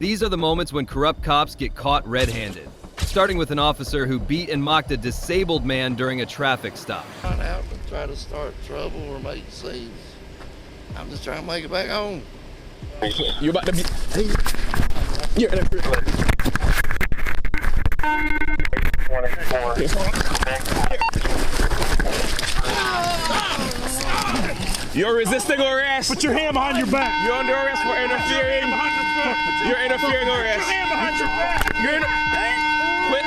These are the moments when corrupt cops get caught red-handed, starting with an officer who beat and mocked a disabled man during a traffic stop. I'm not out to try to start trouble or make scenes. I'm just trying to make it back home. You're about to be... You're in a... You're resisting arrest. Put your hand behind your back. You're under arrest for interfering. You're interfering arrest. Put your hand behind your back. You're in. Quit.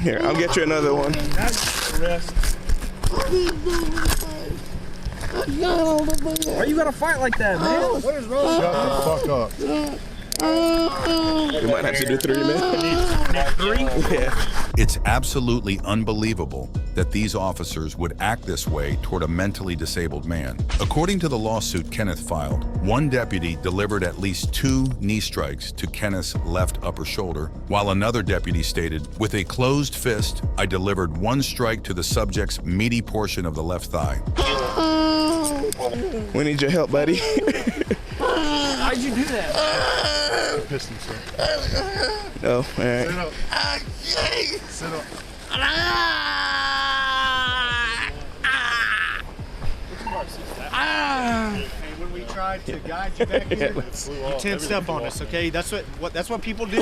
Here, I'll get you another one. That's arrest. Why you gotta fight like that, man? What is wrong? Shut the fuck up. We might have to do 3 minutes. 3? Yeah. It's absolutely unbelievable that these officers would act this way toward a mentally disabled man. According to the lawsuit Kenneth filed, one deputy delivered at least 2 knee strikes to Kenneth's left upper shoulder, while another deputy stated, "With a closed fist, I delivered 1 strike to the subject's meaty portion of the left thigh." We need your help, buddy. How'd you do that? Piston, sir. No, all right. Sit up. Sit up. Hey, when we tried to guide you back here, you tensed up on us, okay? That's what people do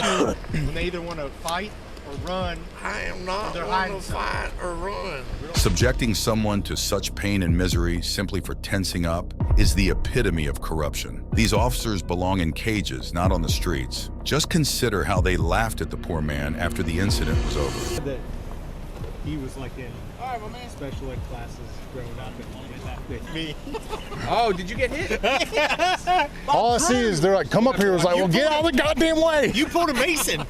when they either want to fight or run. I am not They're one hiding to fight or run. Subjecting someone to such pain and misery simply for tensing up is the epitome of corruption. These officers belong in cages, not on the streets. Just consider how they laughed at the poor man after the incident was over. That he was like in special ed classes growing up and me. Oh, did you get hit? All I see is they're like, come up here. I was like, well, get out of the goddamn way. You pulled a Mason.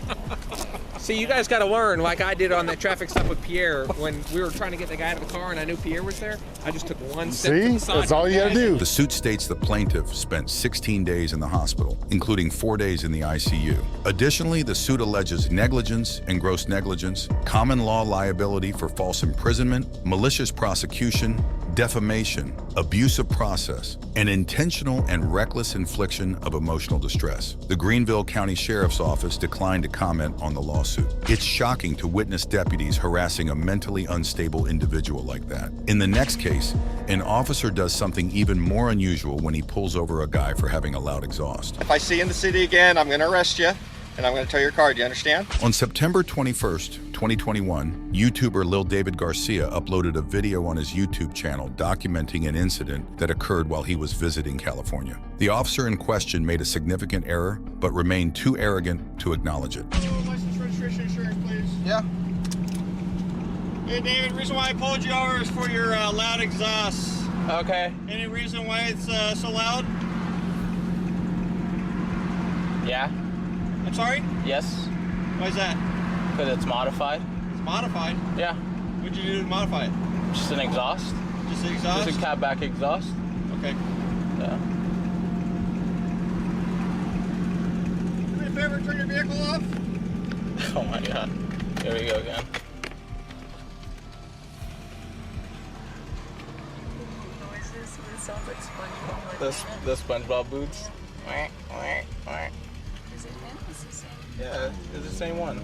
See, you guys got to learn, like I did on that traffic stop with Pierre when we were trying to get the guy out of the car and I knew Pierre was there. I just took one step to See, the side. that's all you gotta do. The suit states the plaintiff spent 16 days in the hospital, including 4 days in the ICU. Additionally, the suit alleges negligence and gross negligence, common law liability for false imprisonment, malicious prosecution, defamation, abuse of process, and intentional and reckless infliction of emotional distress. The Greenville County Sheriff's Office declined to comment on the lawsuit. It's shocking to witness deputies harassing a mentally unstable individual like that. In the next case, an officer does something even more unusual when he pulls over a guy for having a loud exhaust. If I see you in the city again, I'm going to arrest you, and I'm going to tow your car. Do you understand? On September 21st, 2021, YouTuber Lil David Garcia uploaded a video on his YouTube channel documenting an incident that occurred while he was visiting California. The officer in question made a significant error, but remained too arrogant to acknowledge it. License, registration, insurance, please. Yeah. Hey, David, the reason why I pulled you over is for your loud exhaust. Okay. Any reason why it's so loud? Yeah. I'm sorry? Yes. Why is that? Because it's modified. It's modified. Yeah. What'd you do to modify it? Just an exhaust. Just the exhaust? Just a catback exhaust. Okay. Yeah. Do me a favor, turn your vehicle off. Oh my god. Here we go again. Noises when it sounds like SpongeBob. The SpongeBob boots. Is it him? Is the same? Yeah, it's the same one.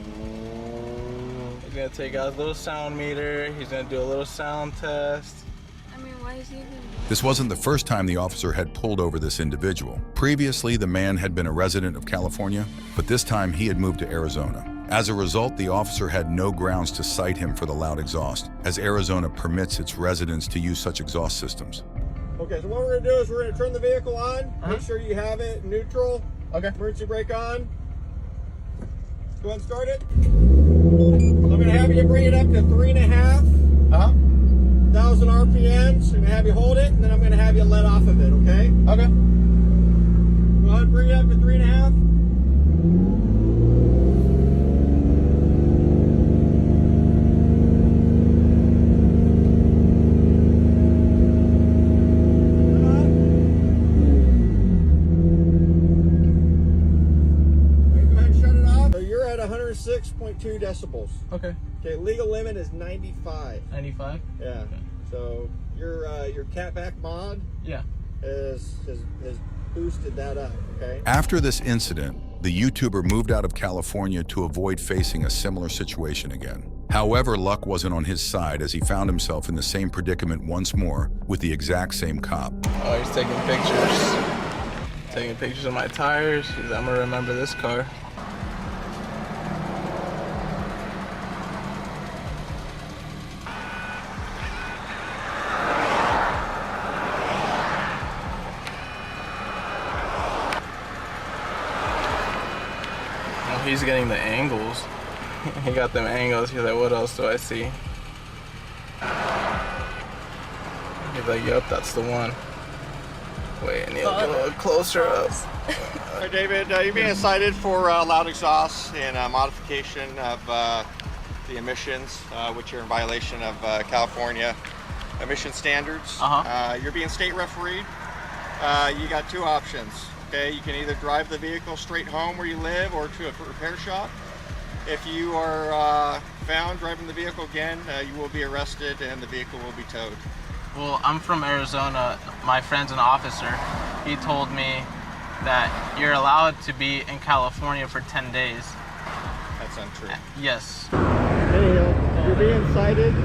He's gonna take out a little sound meter. He's gonna do a little sound test. I mean, why is he even... This wasn't the first time the officer had pulled over this individual. Previously, the man had been a resident of California, but this time he had moved to Arizona. As a result, the officer had no grounds to cite him for the loud exhaust, as Arizona permits its residents to use such exhaust systems. Okay, so what we're going to do is we're going to turn the vehicle on. Make sure you have it neutral. Okay. Emergency brake on. Go ahead and start it. I'm going to have you bring it up to 3,500 RPMs. I'm going to have you hold it, and then I'm going to have you let off of it, okay? Okay. Go ahead and bring it up to 3,500. Go ahead and shut it off. So you're at 106.2 decibels. Okay. Okay, legal limit is 95. 95? Yeah. Okay. So your catback mod has boosted that up, okay? After this incident, the YouTuber moved out of California to avoid facing a similar situation again. However, luck wasn't on his side as he found himself in the same predicament once more with the exact same cop. Oh, he's taking pictures. Taking pictures of my tires. I'm gonna remember this car. He's getting the angles. He got them angles. He's like, what else do I see? He's like, yep, that's the one. Wait, I need to get a little closer up. All right, David, you're being cited for loud exhaust and modification of the emissions, which are in violation of California emission standards. You're being state refereed. You got two options. Okay, you can either drive the vehicle straight home where you live or to a repair shop. If you are found driving the vehicle again, you will be arrested and the vehicle will be towed. Well, I'm from Arizona. My friend's an officer. He told me that you're allowed to be in California for 10 days. That's untrue. Yes. Anyhow, you're being cited.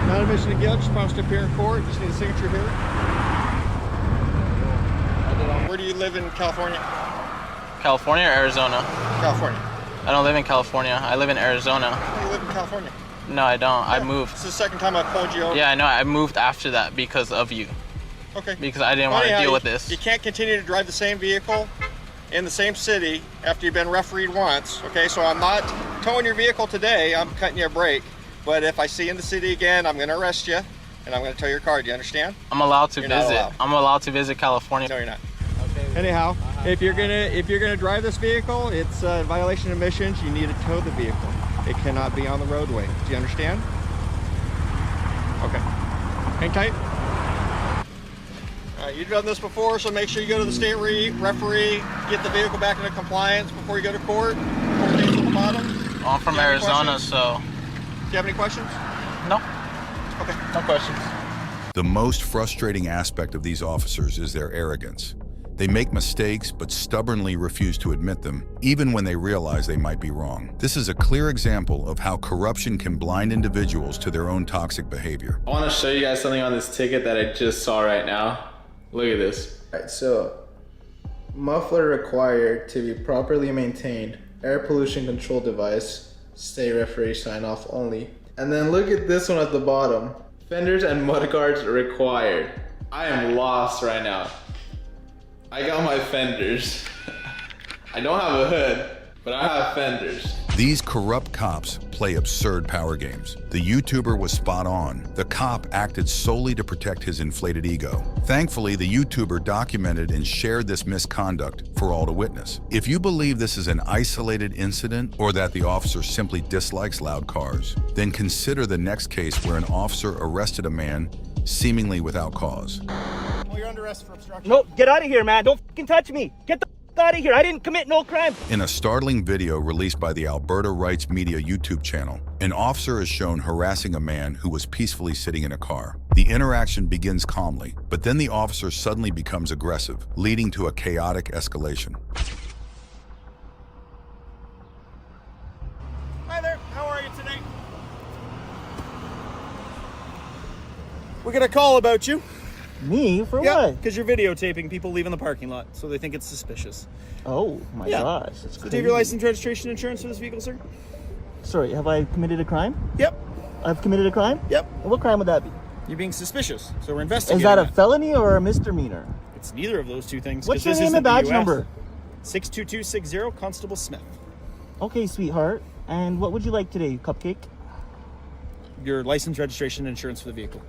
Not admission of guilt. You're supposed to appear in court. Just need a signature here. Where do you live in California? California or Arizona? California. I don't live in California. I live in Arizona. You live in California? No, I don't. Yeah. I moved. This is the second time I've pulled you over. Yeah, I know. I moved after that because of you. Okay. Because I didn't want to deal with this. You can't continue to drive the same vehicle in the same city after you've been refereed once. Okay, so I'm not towing your vehicle today. I'm cutting you a break. But if I see you in the city again, I'm going to arrest you and I'm going to tow your car. Do you understand? I'm allowed to You're visit. not allowed. I'm allowed to visit California. No, you're not. Anyhow, if you're gonna drive this vehicle, it's a violation of emissions. You need to tow the vehicle. It cannot be on the roadway. Do you understand? Okay. Hang tight. All right, you've done this before, so make sure you go to the state referee, get the vehicle back into compliance before you go to court. Court date's at the bottom. I'm from Arizona, so. Do you have any questions? No. Okay. No questions. The most frustrating aspect of these officers is their arrogance. They make mistakes, but stubbornly refuse to admit them, even when they realize they might be wrong. This is a clear example of how corruption can blind individuals to their own toxic behavior. I want to show you guys something on this ticket that I just saw right now. Look at this. All right, so muffler required to be properly maintained, air pollution control device, state referee sign off only. And then look at this one at the bottom. Fenders and mudguards required. I am lost right now. I got my fenders. I don't have a hood, but I have fenders. These corrupt cops play absurd power games. The YouTuber was spot on. The cop acted solely to protect his inflated ego. Thankfully, the YouTuber documented and shared this misconduct for all to witness. If you believe this is an isolated incident or that the officer simply dislikes loud cars, then consider the next case where an officer arrested a man seemingly without cause. Well, you're under arrest for obstruction. No, get out of here, man. Don't fucking touch me. Get the out of here. I didn't commit no crime. In a startling video released by the Alberta Rights Media YouTube channel, an officer is shown harassing a man who was peacefully sitting in a car. The interaction begins calmly, but then the officer suddenly becomes aggressive, leading to a chaotic escalation. Hi there. How are you today? We're gonna call about you. Me? For Yeah, what? because you're videotaping people leaving the parking lot, so they think it's suspicious. Oh my gosh, that's So crazy. do you have your license, registration, insurance for this vehicle, sir? Sorry, have I committed a crime? Yep. I've committed a crime? Yep. And what crime would that be? You're being suspicious, so we're investigating. Is that a felony or a misdemeanor? It's neither of those two things. What's 'cause your this name isn't and the badge US. number? 62260, Constable Smith. Okay, sweetheart. And what would you like today, cupcake? Your license, registration, insurance for the vehicle.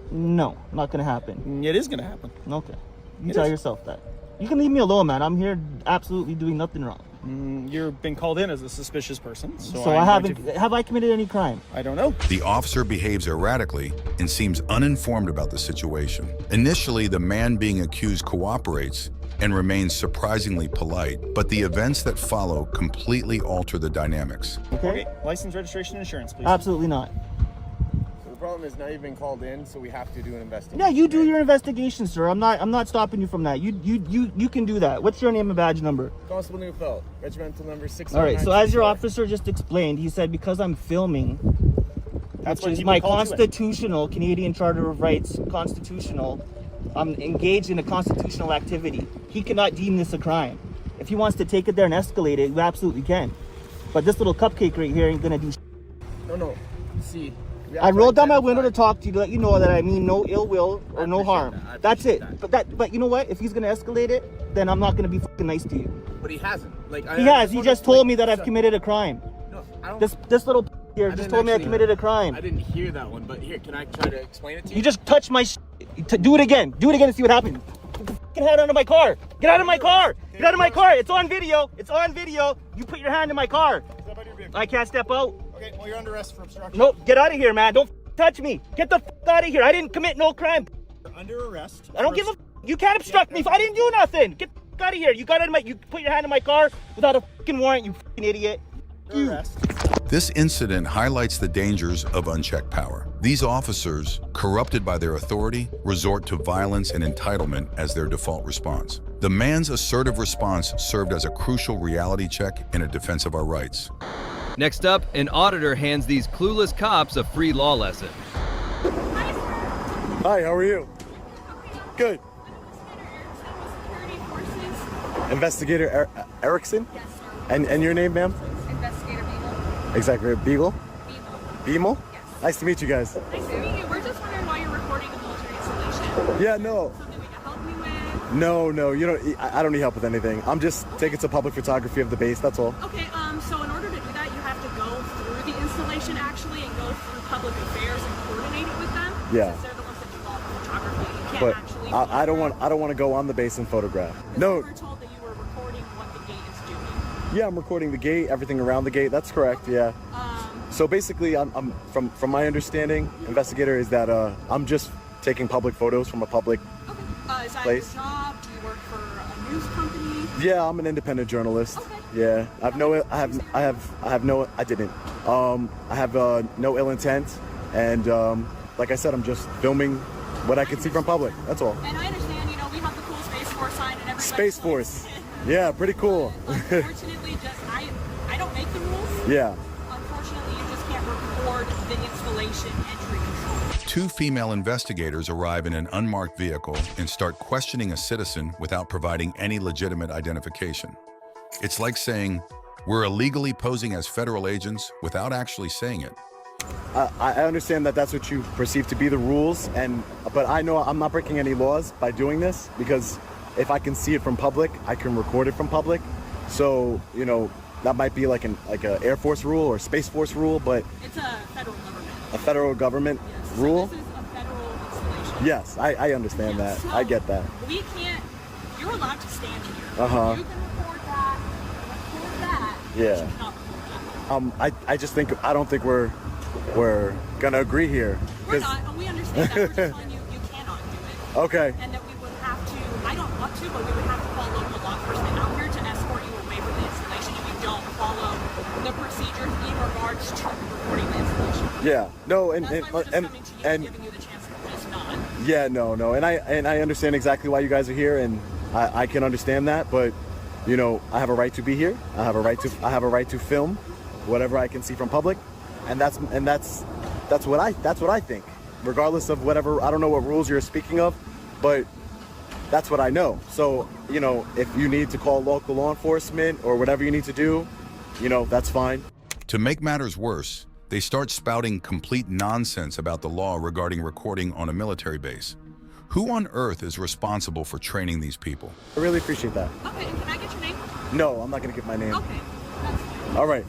No, not gonna happen. It is gonna happen. Okay. You It tell is. yourself that. You can leave me alone, man. I'm here absolutely doing nothing wrong. You've been called in as a suspicious person, So I haven't. Have I committed any crime? I don't know. The officer behaves erratically and seems uninformed about the situation. Initially, the man being accused cooperates, and remains surprisingly polite, but the events that follow completely alter the dynamics. Okay. License, registration, insurance, please. Absolutely not. So the problem is now you've been called in, so we have to do an investigation. Yeah, you do your investigation, sir. I'm not stopping you from that. You can do that. What's your name and badge number? Constable Neufeld, regimental number 6. All right. So as your officer just explained, he said because I'm filming, That's which what is he my called you in. constitutional Canadian Charter of Rights, constitutional. I'm engaged in a constitutional activity. He cannot deem this a crime. If he wants to take it there and escalate it, you absolutely can. But this little cupcake right here ain't gonna do. No. See. I rolled down my window to talk to you to let you know that I mean no ill will or no harm. That's it. But you know what? If he's gonna escalate it, then I'm not gonna be fucking nice to you. But he hasn't. He has. He just told me that I've committed a crime. No, I don't. This little here just told me I committed a crime. I didn't hear that one, but here, can I try to explain it to you? You just touched my do it again. Do it again and see what happens. Get the fucking hand out of my car. Get out of my car. Get out of my car. It's on video. It's on video. You put your hand in my car. I can't step out. Okay, well, you're under arrest for obstruction. Nope. Get out of here, man. Don't touch me. Get the out of here. I didn't commit no crime. You're under arrest. I don't give a You can't obstruct me. I didn't do nothing. Get the out of here. You got out of my. You put your hand in my car without a fucking warrant. You fucking idiot. This incident highlights the dangers of unchecked power. These officers, corrupted by their authority, resort to violence and entitlement as their default response. The man's assertive response served as a crucial reality check in a defense of our rights. Next up, an auditor hands these clueless cops a free law lesson. Hi, how are you? Good. Investigator Erickson? Yes, sir. And your name, ma'am? Investigator Beagle. Exactly. Beagle? Beagle. Beagle? Nice to meet you guys. Nice to meet you. We're just wondering why you're recording a military installation. Yeah, no. Something we can help you with? No, you don't. I don't need help with anything. I'm just taking some public photography of the base, that's all. Okay, so in order to do that, you have to go through the installation actually and go through public affairs and coordinate it with them. Yeah. Since they're the ones that do all the photography. You can't But actually I don't want to go on the base and photograph. No. We were told that you were recording what the gate is doing. Yeah, I'm recording the gate, everything around the gate. That's correct. Yeah. So basically, I'm from my understanding, investigator, is that I'm just taking public photos from a public Is that place. your job? Do you work for a news company? Yeah, I'm an independent journalist. Okay. Yeah, I have no ill intent, and like I said, I'm just filming what I can see from public. That's all. And I understand, we have the cool Space Force sign and everybody. Space Force. Yeah, pretty cool. Unfortunately, I don't make the rules. Yeah. Unfortunately, you just can't record the installation entry control. Two female investigators arrive in an unmarked vehicle and start questioning a citizen without providing any legitimate identification. It's like saying, we're illegally posing as federal agents without actually saying it. I understand that that's what you perceive to be the rules, but I know I'm not breaking any laws by doing this, because if I can see it from public, I can record it from public. So, that might be like an Air Force rule or Space Force rule, but it's a federal government. A federal government Yes. rule? So this is a federal installation. Yes, I understand that. So I get that. We can't. You're allowed to stand here. Uh-huh. You can record that. Record that. Yeah. But you cannot record that. I just think I don't think we're gonna agree here. We're not. We understand that. We're just telling you cannot do it. Okay. And that we would have to. I don't want to, but we would have to call local law enforcement out here to escort you away from the installation if you don't follow the procedures in regards to recording the installation. Yeah. No. That's why we're just coming to you and giving you the chance to just not. Yeah. No. And I understand exactly why you guys are here, and I can understand that. But I have a right to be here. I have a right to film whatever I can see from public, and that's what I think. Regardless of whatever, I don't know what rules you're speaking of, but that's what I know. So, if you need to call local law enforcement or whatever you need to do, that's fine. To make matters worse, they start spouting complete nonsense about the law regarding recording on a military base. Who on earth is responsible for training these people? I really appreciate that. Okay, and can I get your name? No, I'm not going to give my name. Okay, that's fine. All right.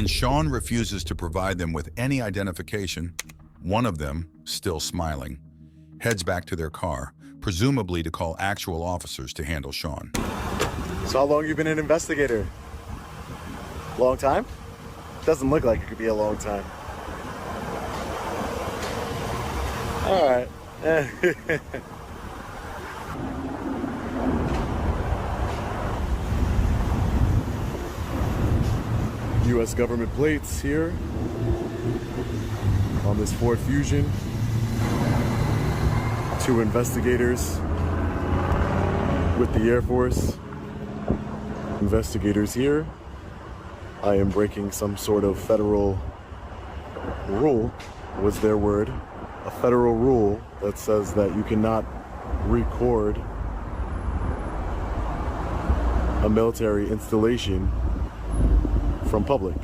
When Sean refuses to provide them with any identification, one of them, still smiling, heads back to their car, presumably to call actual officers to handle Sean. So how long you been an investigator? Long time? Doesn't look like it could be a long time. All right. U.S. government plates here on this Ford Fusion. 2 investigators with the Air Force. Investigators here. I am breaking some sort of federal rule, was their word. A federal rule that says that you cannot record a military installation from public.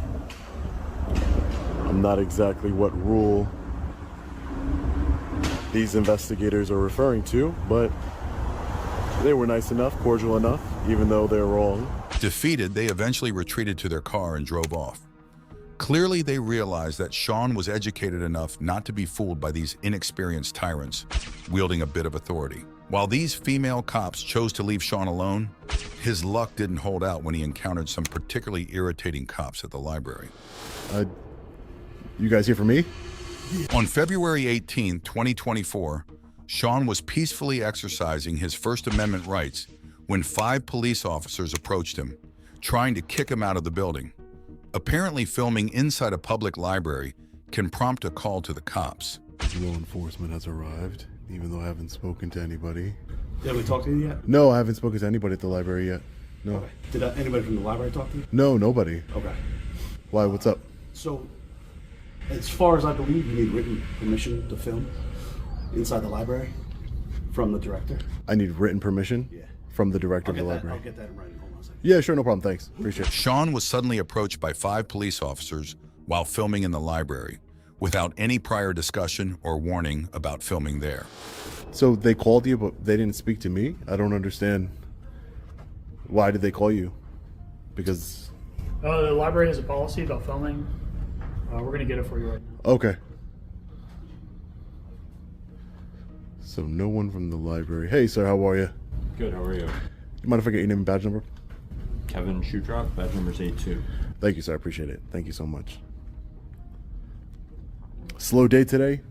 I'm not exactly what rule these investigators are referring to, but they were nice enough, cordial enough, even though they're wrong. Defeated, they eventually retreated to their car and drove off. Clearly, they realized that Sean was educated enough not to be fooled by these inexperienced tyrants, wielding a bit of authority. While these female cops chose to leave Sean alone, his luck didn't hold out when he encountered some particularly irritating cops at the library. You guys here for me? On February 18, 2024, Sean was peacefully exercising his First Amendment rights when 5 police officers approached him, trying to kick him out of the building. Apparently, filming inside a public library can prompt a call to the cops. Law enforcement has arrived, even though I haven't spoken to anybody. Did we talk to you yet? No, I haven't spoken to anybody at the library yet. No. Okay. Did anybody from the library talk to you? No, nobody. Okay. Why, what's up? So, as far as I believe, you need written permission to film inside the library from the director. I need written permission? Yeah. From the director of the library. I'll get that in writing. Hold on a second. Yeah, sure, no problem. Thanks. Appreciate it. Sean was suddenly approached by 5 police officers while filming in the library, without any prior discussion or warning about filming there. So they called you, but they didn't speak to me? I don't understand. Why did they call you? Because... the library has a policy about filming. We're going to get it for you right now. Okay. So no one from the library. Hey, sir, how are you? Good, how are you? You mind if I get your name and badge number? Kevin Shutrock, badge number's 82. Thank you, sir. I appreciate it. Thank you so much. Slow day today?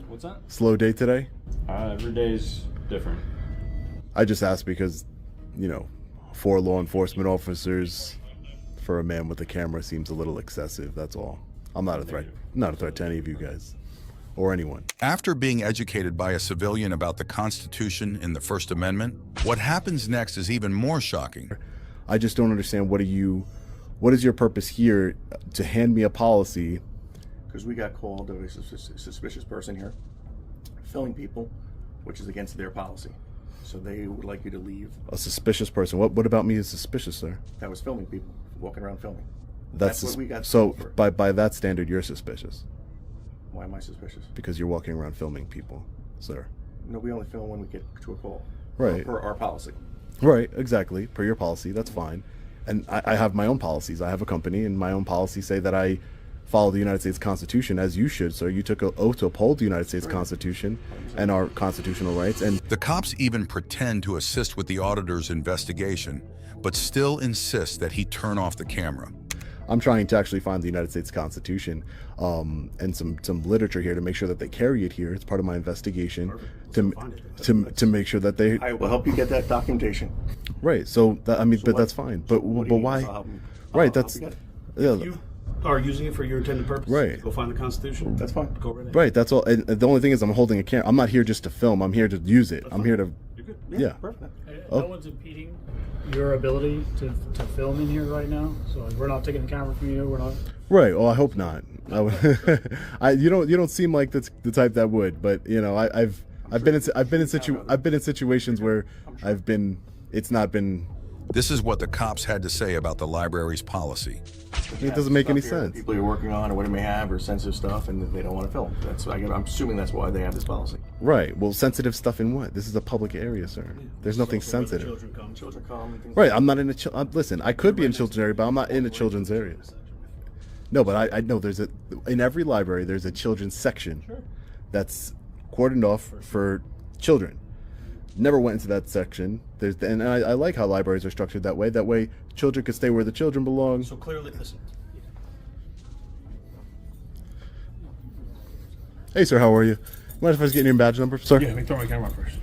What's that? Slow day today? Every day's different. I just asked because, 4 law enforcement officers for a man with a camera seems a little excessive, that's all. I'm not a threat. Not a threat to any of you guys. Or anyone. After being educated by a civilian about the Constitution and the First Amendment, what happens next is even more shocking. I just don't understand what is your purpose here to hand me a policy? Because we got called of a suspicious person here, filming people, which is against their policy. So they would like you to leave. A suspicious person? What about me is suspicious, sir? That was filming people, walking around filming. That's what we got. So by that standard, you're suspicious. Why am I suspicious? Because you're walking around filming people, sir. No, we only film when we get to a call. Right. Per our policy. Right, exactly. Per your policy, that's fine. And I have my own policies. I have a company, and my own policies say that I follow the United States Constitution, as you should, sir. You took an oath to uphold the United States Constitution and our constitutional rights. And the cops even pretend to assist with the auditor's investigation, but still insist that he turn off the camera. I'm trying to actually find the United States Constitution and some literature here to make sure that they carry it here. It's part of my investigation to make sure that they. I will help you get that documentation. Right. So that, but that's fine. But why? Right. That's You are using it for your intended purpose. Right. Go find the Constitution. That's fine. Go right ahead. Right. That's all. And the only thing is, I'm holding a camera. I'm not here just to film. I'm here to use it. I'm here to. You're good. Yeah. Perfect. No one's impeding your ability to film in here right now. So we're not taking the camera from you. We're not. Right. Oh, I hope not. You don't seem like that's the type that would. But I've been in situations where it's not been. This is what the cops had to say about the library's policy. It doesn't make any sense. People you're working on or what it may have or sensitive stuff, and they don't want to film. I'm assuming that's why they have this policy. Right. Well, sensitive stuff in what? This is a public area, sir. There's nothing sensitive. Children come. Right. I'm not in a. Listen, I could be in children's area, but I'm not in a children's area. No, but I know in every library there's a children's section that's cordoned off for children. Never went into that section. And I like how libraries are structured that way. That way children can stay where the children belong. So clearly, listen. Hey, sir, how are you? Mind if I just get your badge number, sir? Yeah, let me throw my camera first.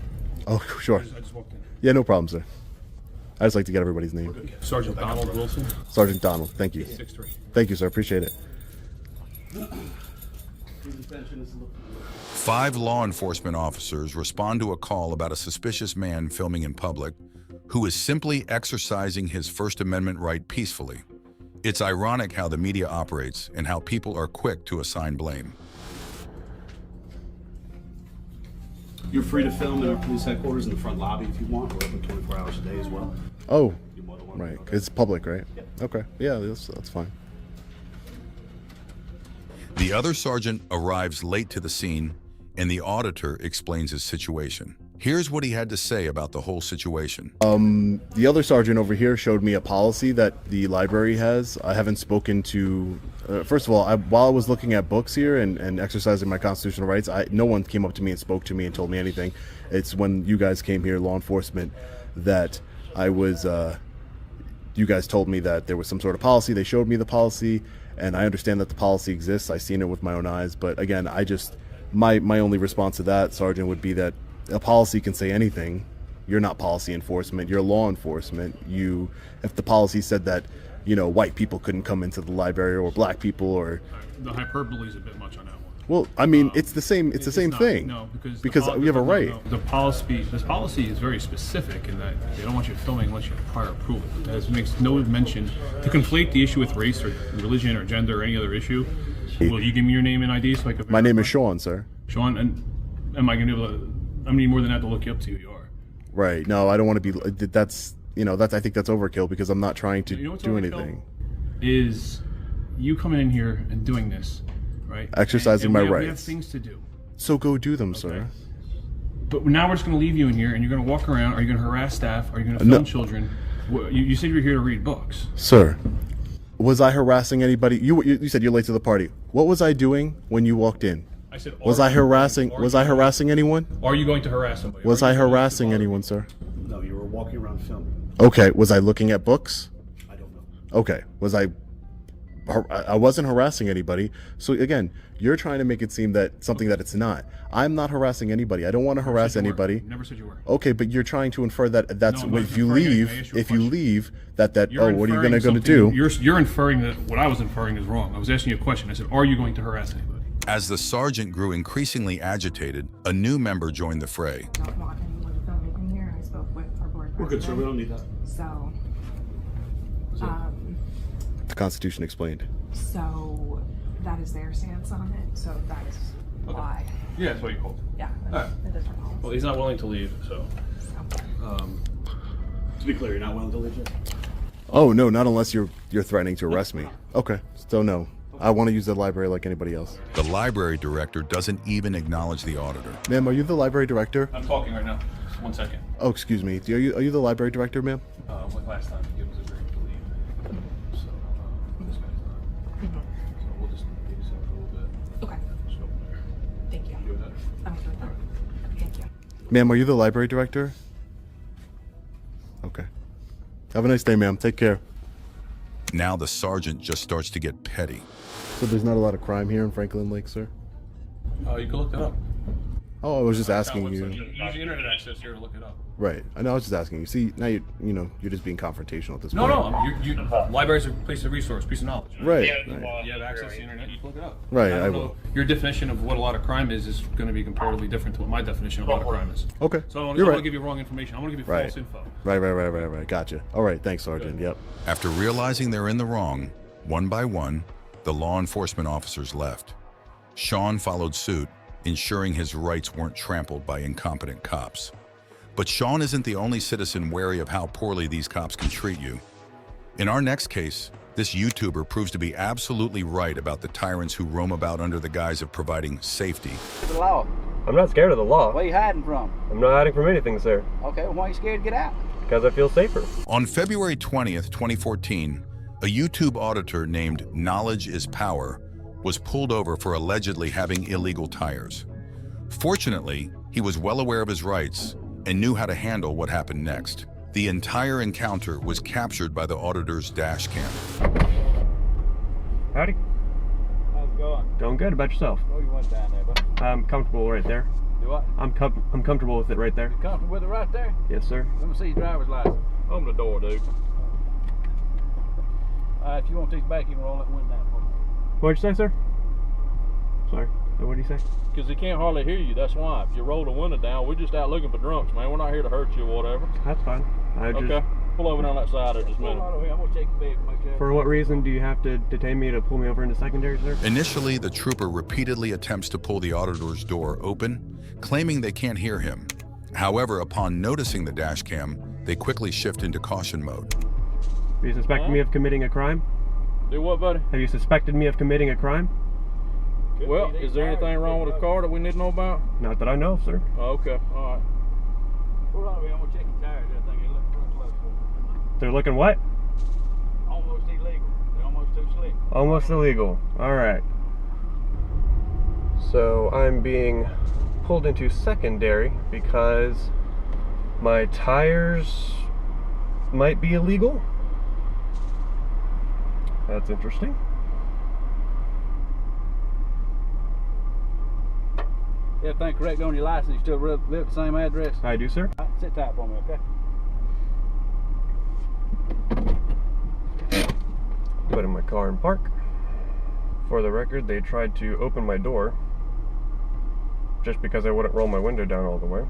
Oh, sure. I just walked in. Yeah, no problem, sir. I just like to get everybody's name. Sergeant Donald Wilson. Sergeant Donald, thank you. 6'3". Thank you, sir. Appreciate it. 5 law enforcement officers respond to a call about a suspicious man filming in public who is simply exercising his First Amendment right peacefully. It's ironic how the media operates and how people are quick to assign blame. You're free to film at our police headquarters in the front lobby if you want. We're open 24 hours a day as well. Oh, right. It's public, right? Yep. Okay. Yeah, that's fine. The other sergeant arrives late to the scene, and the auditor explains his situation. Here's what he had to say about the whole situation. The other sergeant over here showed me a policy that the library has. I haven't spoken to... first of all, while I was looking at books here and exercising my constitutional rights, no one came up to me and spoke to me and told me anything. It's when you guys came here, law enforcement, that I was... you guys told me that there was some sort of policy. They showed me the policy, and I understand that the policy exists. I've seen it with my own eyes. But again, my only response to that, Sergeant, would be that a policy can say anything. You're not policy enforcement. You're law enforcement. If the policy said that, white people couldn't come into the library or black people or... The hyperbole is a bit much on that one. Well, I mean, it's the same. It's the same not, thing. No, because we have a right. The policy. This policy is very specific in that they don't want you filming unless you have prior approval. It makes no mention to conflate the issue with race or religion or gender or any other issue. Will you give me your name and ID so I can? My name is Sean, sir. Sean, and am I going to be able to? I need more than that to look you up to who you are. Right. No, I don't want to be. That's I think that's overkill because I'm not trying to do anything. Is you coming in here and doing this, right? Exercising my rights. We have things to do. So go do them, sir. But now we're just going to leave you in here, and you're going to walk around. Are you going to harass staff? Are you going to film children? You said you were here to read books. Sir, was I harassing anybody? You said you're late to the party. What was I doing when you walked in? I said, was I harassing anyone? Are you going to harass somebody? Was I harassing anyone, sir? No, you were walking around filming. Okay, was I looking at books? I don't know. Okay, I wasn't harassing anybody. So again, you're trying to make it seem that something that it's not. I'm not harassing anybody. I don't want to harass anybody. Never said you were. Okay, but you're trying to infer that that's if you leave that oh, what are you going to do? You're inferring that what I was inferring is wrong. I was asking you a question. I said, are you going to harass anybody? As the sergeant grew increasingly agitated, a new member joined the fray. I don't want anyone filming in here. I spoke with our board president. We're good, sir. We don't need that. So, the Constitution explained. So that is their stance on it. So that is why. Yeah, that's what you called. Yeah, it is our policy. Well, he's not willing to leave, so. To be clear, you're not willing to leave yet? Oh no, not unless you're threatening to arrest me. Okay, so no. I want to use the library like anybody else. The library director doesn't even acknowledge the auditor. Ma'am, are you the library director? I'm talking right now. Just 1 second. Oh, excuse me. Are you the library director, ma'am? Like last time, he was agreeing to leave. So, this guy's not. So we'll just babysit for a little bit. Okay. Just go from there. Thank you. You good with that? I'm good with that. Thank you. Ma'am, are you the library director? Okay. Have a nice day, ma'am. Take care. Now the sergeant just starts to get petty. So there's not a lot of crime here in Franklin Lake, sir? You can look that up. Oh, I was just asking you. You use the internet access here to look it up. Right. I know. I was just asking you. See, now you're just being confrontational at this No, point. no. Libraries are a place of resource, piece of knowledge. Right. You have access to the internet. You can look it up. Right. I will. know your definition of what a lot of crime is going to be comparatively different to what my definition of a lot of crime is. Okay. So I don't You're want right. to give you wrong information. I want to give you Right. false info. Right. Gotcha. All right. Thanks, Sergeant. Yep. After realizing they're in the wrong, one by one, the law enforcement officers left. Sean followed suit, ensuring his rights weren't trampled by incompetent cops. But Sean isn't the only citizen wary of how poorly these cops can treat you. In our next case, this YouTuber proves to be absolutely right about the tyrants who roam about under the guise of providing safety. The law. I'm not scared of the law. Where are you hiding from? I'm not hiding from anything, sir. Okay, well, why are you scared to get out? Because I feel safer. On February 20th, 2014, A YouTube auditor named Knowledge is Power was pulled over for allegedly having illegal tires. Fortunately, he was well aware of his rights and knew how to handle what happened next. The entire encounter was captured by the auditor's dash cam. Howdy. How's it going? Going good. About yourself? Oh, you went down there, bud. I'm comfortable right there. Do what? I'm comfortable with it right there. You comfortable with it right there? Yes, sir. Let me see your driver's license. Open the door, dude. If you want these back, you can roll that window down for me. What'd you say, sir? Sorry. What did you say? Because he can't hardly hear you, that's why. If you roll the window down, we're just out looking for drunks, man. We're not here to hurt you or whatever. That's fine. Okay. Pull over on that side there just a minute. I'm going to check the bag to make sure. For what reason do you have to detain me to pull me over into secondary, sir? Initially, the trooper repeatedly attempts to pull the auditor's door open, claiming they can't hear him. However, upon noticing the dash cam, they quickly shift into caution mode. Have you suspected me of committing a crime? Do what, buddy? Have you suspected me of committing a crime? Well, is there anything wrong with the car that we need to know about? Not that I know of, sir. Oh, okay, all right. Hold on, I'm going to check your tires. Everything. They look real close for me. They're looking what? Almost illegal. They're almost too slick. Almost illegal. All right. So I'm being pulled into secondary because my tires might be illegal. That's interesting. Everything correct on your license? You still live at the same address? I do, sir. All right, sit tight for me, okay? Put in my car and park. For the record, they tried to open my door just because I wouldn't roll my window down all the way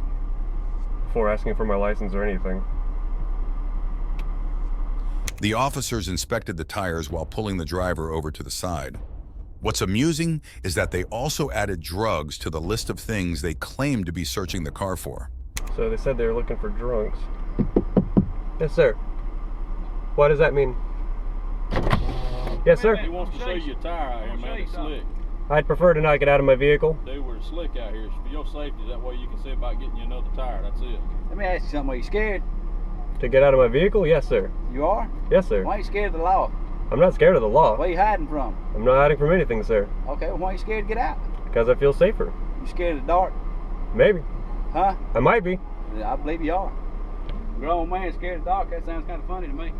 before asking for my license or anything. The officers inspected the tires while pulling the driver over to the side. What's amusing is that they also added drugs to the list of things they claimed to be searching the car for. So they said they were looking for drunks. Yes, sir. What does that mean? Yes, sir. He wants to show you a tire out here, man. It's slick. I'd prefer to not get out of my vehicle. Dude, we're slick out here. For your safety, that way you can see about getting you another tire. That's it. Let me ask you something. Are you scared? To get out of my vehicle? Yes, sir. You are? Yes, sir. Why are you scared of the law? I'm not scared of the law. Where are you hiding from? I'm not hiding from anything, sir. Okay, well, why are you scared to get out? Because I feel safer. You scared of the dark? Maybe. Huh? I might be. I believe you are. Grown man scared of the dark, that sounds kind of funny to me.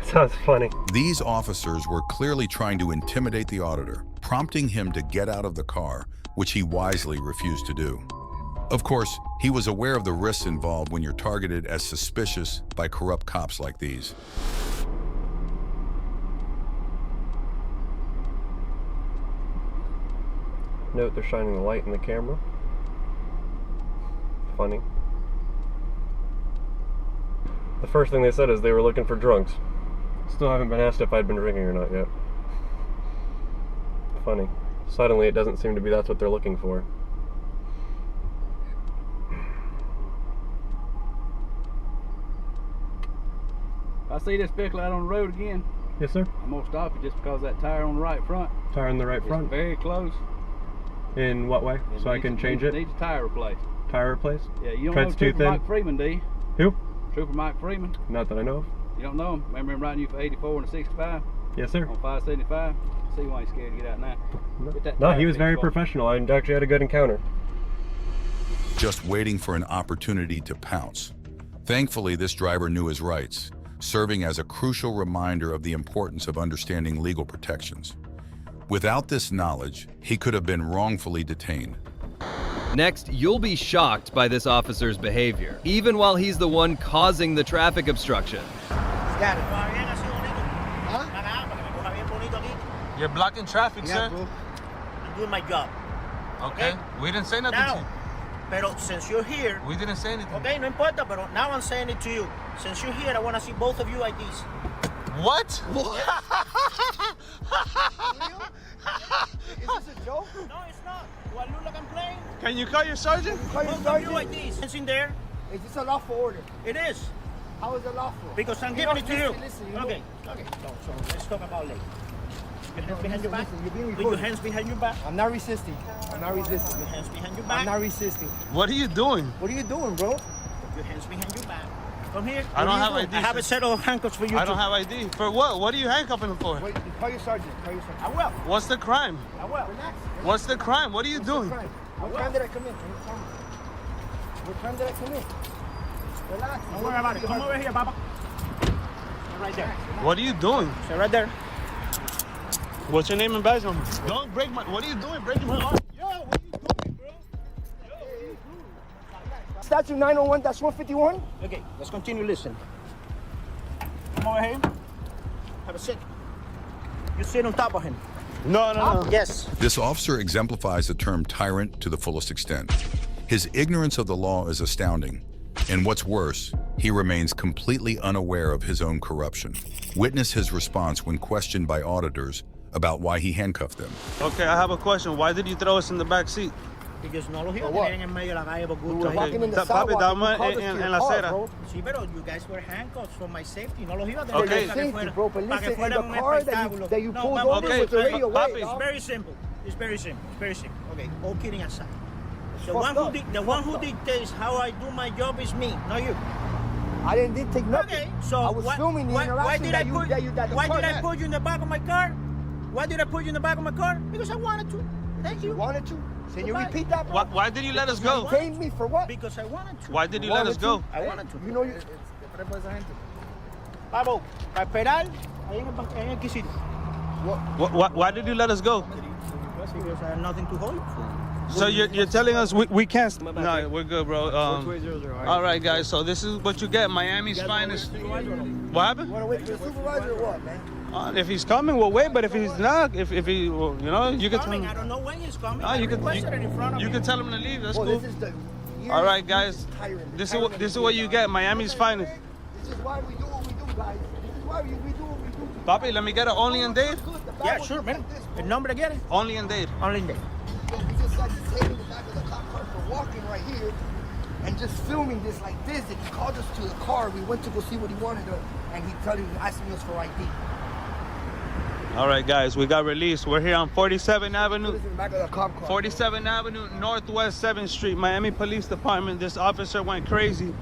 Sounds funny. These officers were clearly trying to intimidate the auditor, prompting him to get out of the car, which he wisely refused to do. Of course, he was aware of the risks involved when you're targeted as suspicious by corrupt cops like these. Note they're shining the light in the camera. Funny. The first thing they said is they were looking for drunks. Still haven't been asked if I'd been drinking or not yet. Funny. Suddenly it doesn't seem to be that's what they're looking for. If I see this vehicle out on the road again, yes, sir. I'm gonna stop you just because that tire on the right front. Tire on the right front? It's very close. In what way? So I can change it? Needs a tire replaced. Tire replaced? Yeah, you don't Tread's know too Trooper thin? Mike Freeman, do you? Who? Trooper Mike Freeman. Not that I know of. You don't know him? Remember him writing you for 84 and a 65? Yes, sir. On 575? See why he's scared to get out now. No, he was very professional. I actually had a good encounter. Just waiting for an opportunity to pounce. Thankfully, this driver knew his rights, serving as a crucial reminder of the importance of understanding legal protections. Without this knowledge, he could have been wrongfully detained. Next, you'll be shocked by this officer's behavior, even while he's the one causing the traffic obstruction. You're blocking traffic, sir. Bro. I'm doing my job. Okay. We didn't say nothing now, to you. Pero since you're here... We didn't say anything. Okay, no importa, pero now I'm saying it to you. Since you're here, I want to see both of you IDs. What? What? Is this a joke? No, it's not. Do I look like I'm playing? Can you call your sergeant? Both of you IDs. It's in there. Is this a lawful order? It is. How is it lawful? Because I'm giving it to you. Listen, okay. So let's talk about later. Your hands behind your back. You're being With recorded. your hands behind your back. I'm not resisting. I'm not resisting. Your hands behind your back. I'm not resisting. What are you doing? What are you doing, bro? Put your hands behind your back. Come here. I don't have What do you ID, do? I have sir. a set of handcuffs for you. I don't have ID. For what? What are you handcuffing him for? Wait, call your sergeant. Call your sergeant. I will. What's the crime? I will. Relax. What's the crime? What are you doing? What time did I come in? Can you tell me? What time did I come in? Relax. Don't worry about it. Come over here, Papa. Stay right there. What are you doing? Stay right there. What's your name and badge number? Don't break my. What are you doing? Breaking my arm. Yo, what are you doing, bro? Statute 901-151. Okay, let's continue listening. Come over here. Have a seat. You sit on top of him. No, no, no. Yes. This officer exemplifies the term tyrant to the fullest extent. His ignorance of the law is astounding. And what's worse, he remains completely unaware of his own corruption. Witness his response when questioned by auditors about why he handcuffed them. Okay, I have a question. Why did you throw us in the back seat? Because no los iba For a what? tener en medio de la calle por We gusto. were walking in the Papi, sidewalk. dame and you called us to en your la car, acera. bro. Sí, pero you guys were handcuffs for my safety. No los iba a tener For Okay. your para que safety, fuera- bro. But para que listen, fuera in un the car espectáculo. that you No, pulled vamos, over okay, with the radio papi, away, It's dog. very simple. It's very simple. It's very simple. Okay, all kidding aside. The Fucked one who up. the one who dictates how I do my job is me, not you. I didn't dictate nothing. Okay, so I was filming the why interaction did I that you put that you that the why car did I had. put you in the back of my car? Why did I put you in the back of my car? Because I wanted to. Thank you. You wanted to? Can you Goodbye. repeat that, bro? Why did you let us go? You paid me for what? Because I wanted to. Why did you let us go? I wanted to. You know you. Vamos, para esperar ahí en el quesito. Why did you let us go? Because I have nothing to hold for. So you're telling us we can't. No, we're good, bro. All right, guys. So this is what you get. Miami's finest. What happened? Want to wait for the supervisor or what, man? If he's coming, we'll wait. But if he's not, if he, well, you know, you can tell Coming, him. I don't know when he's coming. Ah, I you can requested it in front of you me. can tell him to leave. That's Well, cool. this is the. All right, guys. This is what you get. Miami's finest. This is why we do what we do, guys. This is why we do what we do. Papi, let me get it only in date. Yeah, sure, man. El nombre quiere? Only in date. Only in date. It's just like he's taking the back of the cop car for walking right here and just filming this like this. And he called us to the car. We went to go see what he wanted to, and he asking us for ID. All right, guys, we got released. We're here on 47th Avenue. This is the back of the cop car. 47th Avenue, Northwest 7th Street, Miami Police Department. This officer went crazy.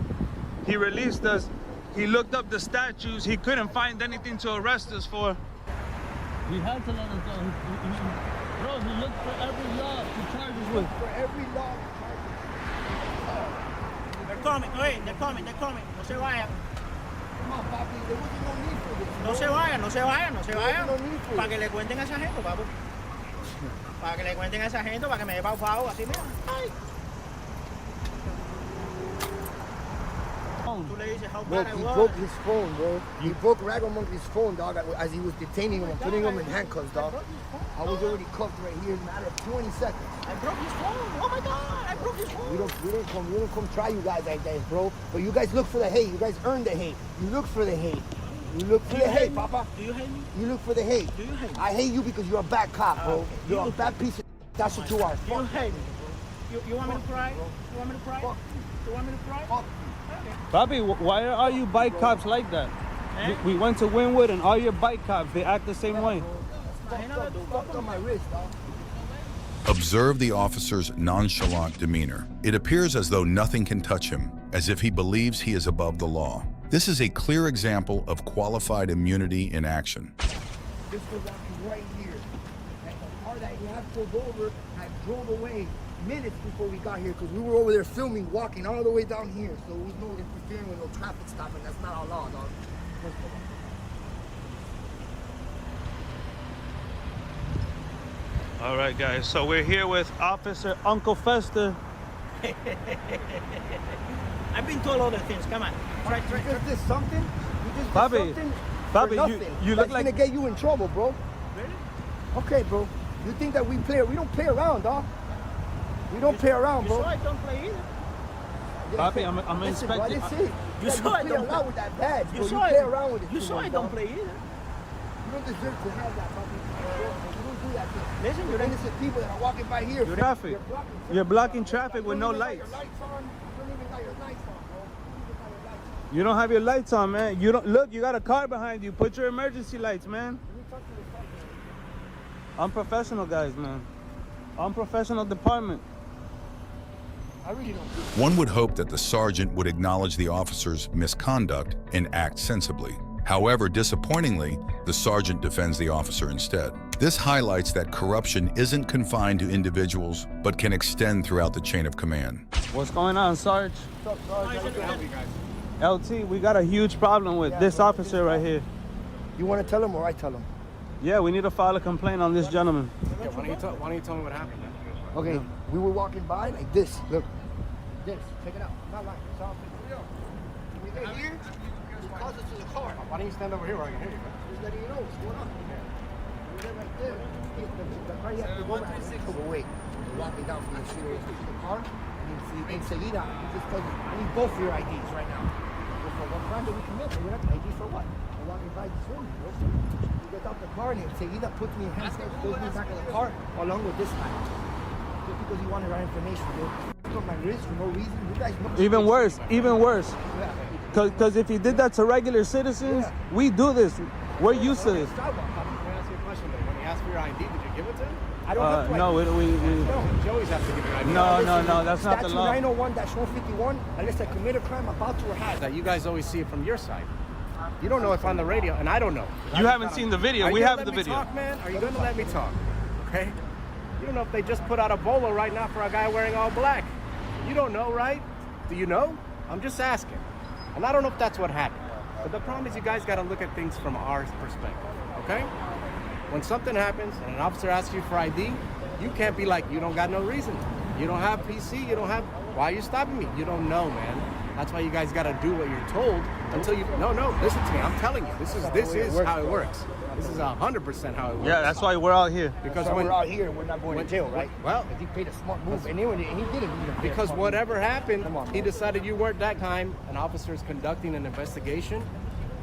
He released us. He looked up the statues. He couldn't find anything to arrest us for. He had to let us go. Bro, he looked for every law to charge us with. For every law. They're coming. Oye, they're coming. They're coming. No se vayan. Come on, papi. There wasn't no need for this. No se vayan, no se vayan, no se vayan. No need for Para que le cuenten a esa gente, papu. Para que le cuenten a esa gente, para que me dé paufado, así, mira. Ay. Tú le dices how Bro, bad I he was. broke his phone, bro. He broke Ragamonkey's phone, dog, as he was detaining him and putting him in handcuffs, dog. I was already cuffed right here in a matter of 20 seconds. I broke his phone. Oh my God, I broke his phone. We don't come try you guys like that, bro. But you guys look for the hate. You guys earn the hate. You look for the hate. You look for the hate, Papa. Do you hate me? You look for the hate. Do you hate me? I hate you because you're a bad cop, bro. Okay. You're a bad piece of that's what you are. You hate me. You want me to cry? You want me to cry? You want me to cry? Okay. Papi, why are you bike cops like that? We went to Wynwood and all your bike cops, they act the same way. Fucked on my wrist, dog. Observe the officer's nonchalant demeanor. It appears as though nothing can touch him, as if he believes he is above the law. This is a clear example of qualified immunity in action. This was actually right here. And the car that he had pulled over had drove away minutes before we got here because we were over there filming, walking all the way down here. So there was no interfering with no traffic stop, and that's not our law, dog. All right, guys, so we're here with Officer Uncle Fester. I've been told other things. Come on. Try. You just did something? You just did Papi, something Papi, for nothing. you look That's like- gonna get you in trouble, bro. Really? Okay, bro. You think that we don't play around, dog. We don't play around, You bro. saw I don't play either. Papi, I'm Listen, bro, I inspecting. didn't say You that saw I play don't around play. with that badge, bro. You saw play around with it. You too saw much, I don't dog. play either. You don't deserve to have that, papi. You don't do that thing. Listen, You're innocent people that are walking by here. Traffic. You're blocking traffic with no lights. Your lights on. You don't even got your lights on, bro. You don't even got your lights on. You don't have your lights on, man. You don't look. You got a car behind you. Put your emergency lights, man. I'm professional, guys, man. I'm professional department. I really don't. One would hope that the sergeant would acknowledge the officer's misconduct and act sensibly. However, disappointingly, the sergeant defends the officer instead. This highlights that corruption isn't confined to individuals, but can extend throughout the chain of command. What's going on, Sarge? What's up, Sarge? How you doing? LT, we got a huge problem with this officer right here. You want to tell him or I tell him? Yeah, we need to file a complaint on this gentleman. Yeah, why don't you tell me what happened? Okay, we were walking by like this. Look, this. Check it out. Not like it's all we get here, he calls us to the car. Why don't you stand over here where I can hear you? Just letting you know what's going on. We get right there. The car you have to go back. Oh, wait. We're walking down from the street to the car. And enseguida, he just tells us, I need both of your IDs right now. For what crime did we commit? We have ID for what? We're walking by this room. He gets out the car and enseguida puts me in handcuffs, throws me back in the car along with this guy. Just because he wanted our information, dude. Put my wrist for no reason. You guys know. Even worse. Yeah. Because if he did that to regular citizens, we do this. We're used to this. Let me ask you a question though. When he asked for your ID, did you give it to him? I don't have to. No, we You always have to give your ID. No, that's not the law. Statute 901-151, unless I commit a crime about to or have. That you guys always see it from your side. You don't know if on the radio, and I don't know. You haven't seen the video. We have the video. Talk, man? Are you going to let me talk? Okay? You don't know if they just put out a bolo right now for a guy wearing all black. You don't know, right? Do you know? I'm just asking. And I don't know if that's what happened. But the problem is you guys got to look at things from our perspective, okay? When something happens and an officer asks you for ID, you can't be like, you don't got no reason. You don't have PC, you don't have, why are you stopping me? You don't know, man. That's why you guys got to do what you're told until you, no, listen to me. I'm telling you, this is how it works. This is 100% how it works. Yeah, that's why we're out here. Because when we're out here, we're not going to jail, right? Well, he played a smart move, and he didn't. Because whatever happened, he decided you weren't that time. An officer is conducting an investigation.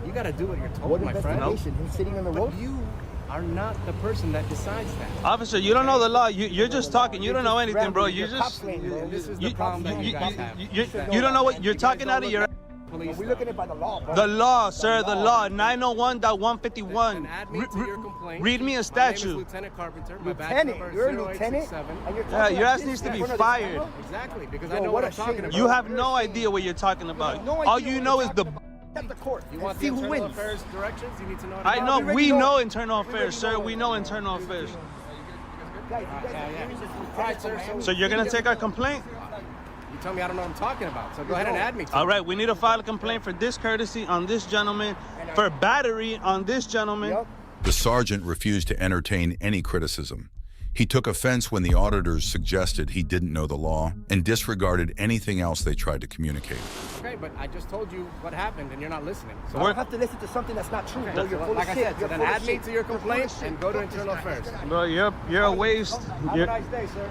You got to do what you're told, my friend. What investigation? Him sitting on the road? But you are not the person that decides that. Officer, you don't know the law. You're just talking. You don't know anything, bro. You just. This is the problem that you guys have. You don't know what you're talking out of your. We're looking at it by the law, bro. The law, sir, the law, 901.151. Add me to your complaint. Read me a My statute. name is Lieutenant Carpenter. My Lieutenant, badge you're a number is lieutenant, 0867. and you're Yeah, your ass needs to be fired. Exactly, because I know what I'm talking about. You have no idea what you're talking about. All you know is the. At the court. You want the internal affairs directions? You need to know. I know. We know internal affairs, sir. We know internal affairs. All right, sir. So you're gonna take our complaint? You tell me I don't know what I'm talking about. So go ahead and add me to it. All right, we need to file a complaint for discourtesy on this gentleman, for battery on this gentleman. The sergeant refused to entertain any criticism. He took offense when the auditors suggested he didn't know the law and disregarded anything else they tried to communicate. Okay, but I just told you what happened and you're not listening. So I don't have to listen to something that's not true, bro. Okay, You're so full like of I shit. said, so then add me to your complaint and go to internal affairs. Bro, you're a waste. Have a nice day, sir.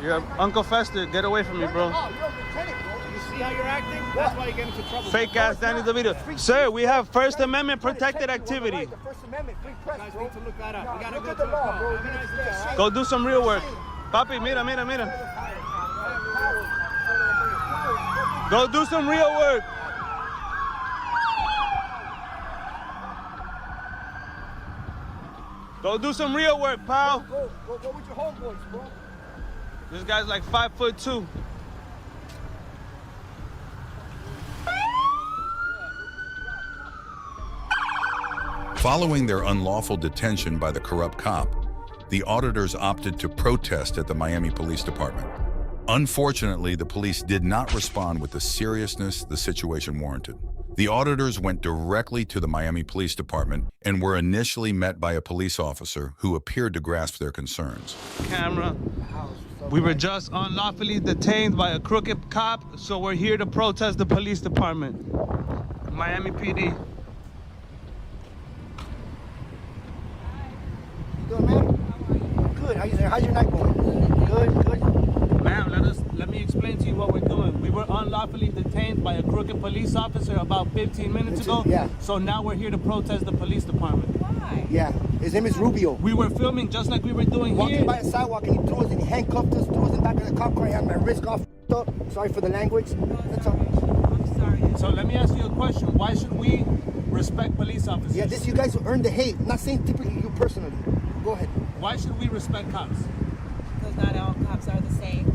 You're Uncle Fester. Get away from me, bro. You see how you're acting? That's why you get into trouble. Fake ass Danny DeVito. Sir, we have First Amendment protected activity. The First Amendment, free press, You guys bro. need to look that up. We gotta Look go at to the a law, call. bro. Have a nice day, all right? Go do some real work. Papi, mira. Go do some real work. Go do some real work, pal. Go with your homeboys, bro. This guy's like 5'2". Following their unlawful detention by the corrupt cop, the auditors opted to protest at the Miami Police Department. Unfortunately, the police did not respond with the seriousness the situation warranted. The auditors went directly to the Miami Police Department and were initially met by a police officer who appeared to grasp their concerns. Camera. We were just unlawfully detained by a crooked cop, so we're here to protest the police department. Miami PD. Good, man. Good. How's your night going? Good. Ma'am, let me explain to you what we're doing. We were unlawfully detained by a crooked police officer about 15 minutes ago. Yeah. So now we're here to protest the police department. Why? Yeah. His name is Rubio. We were filming just like we were doing Walking here. by a sidewalk and he threw us and he handcuffed us, threw us in back of the cop car. He had my wrist off up. Sorry for the language. That's all. I'm sorry. So let me ask you a question. Why should we respect police officers? Yeah, this you guys earned the hate. I'm not saying typically you personally. Go ahead. Why should we respect cops? Because not all cops are the same.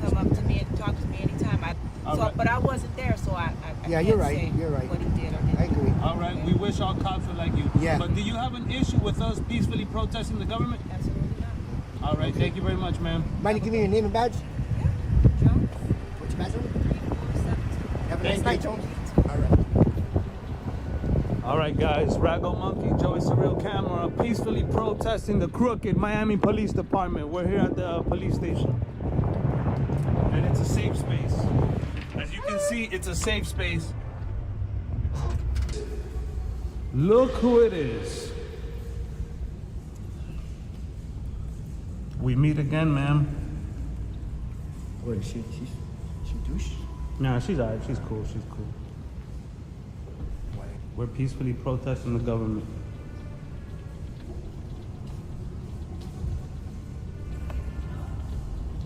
come up to me and talk to me anytime. But I wasn't there, so I Yeah, can't you're right. say You're right. what he did or didn't. I agree. All right, we wish all cops were like you. Yeah. But do you have an issue with us peacefully protesting the government? Absolutely not. All right, thank you very much, ma'am. Mind you give me your name and badge? Yeah. Jones? What's your badge number? 3472. Have a nice Thank night, you. Jones. All right. All right, guys, Rago Monkey, Joey Surreal Camera, peacefully protesting the crooked Miami Police Department. We're here at the police station. And it's a safe space. As you can see, it's a safe space. Look who it is. We meet again, ma'am. What is she douche? No, she's all right. She's cool. She's cool. We're peacefully protesting the government.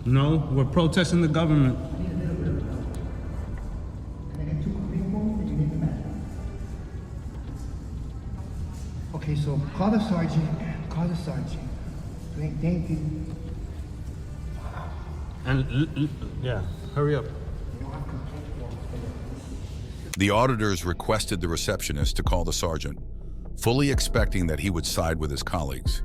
No, we're protesting the government. Okay, so call the sergeant. Call the sergeant. Thank you. And yeah, hurry up. The auditors requested the receptionist to call the sergeant, fully expecting that he would side with his colleagues.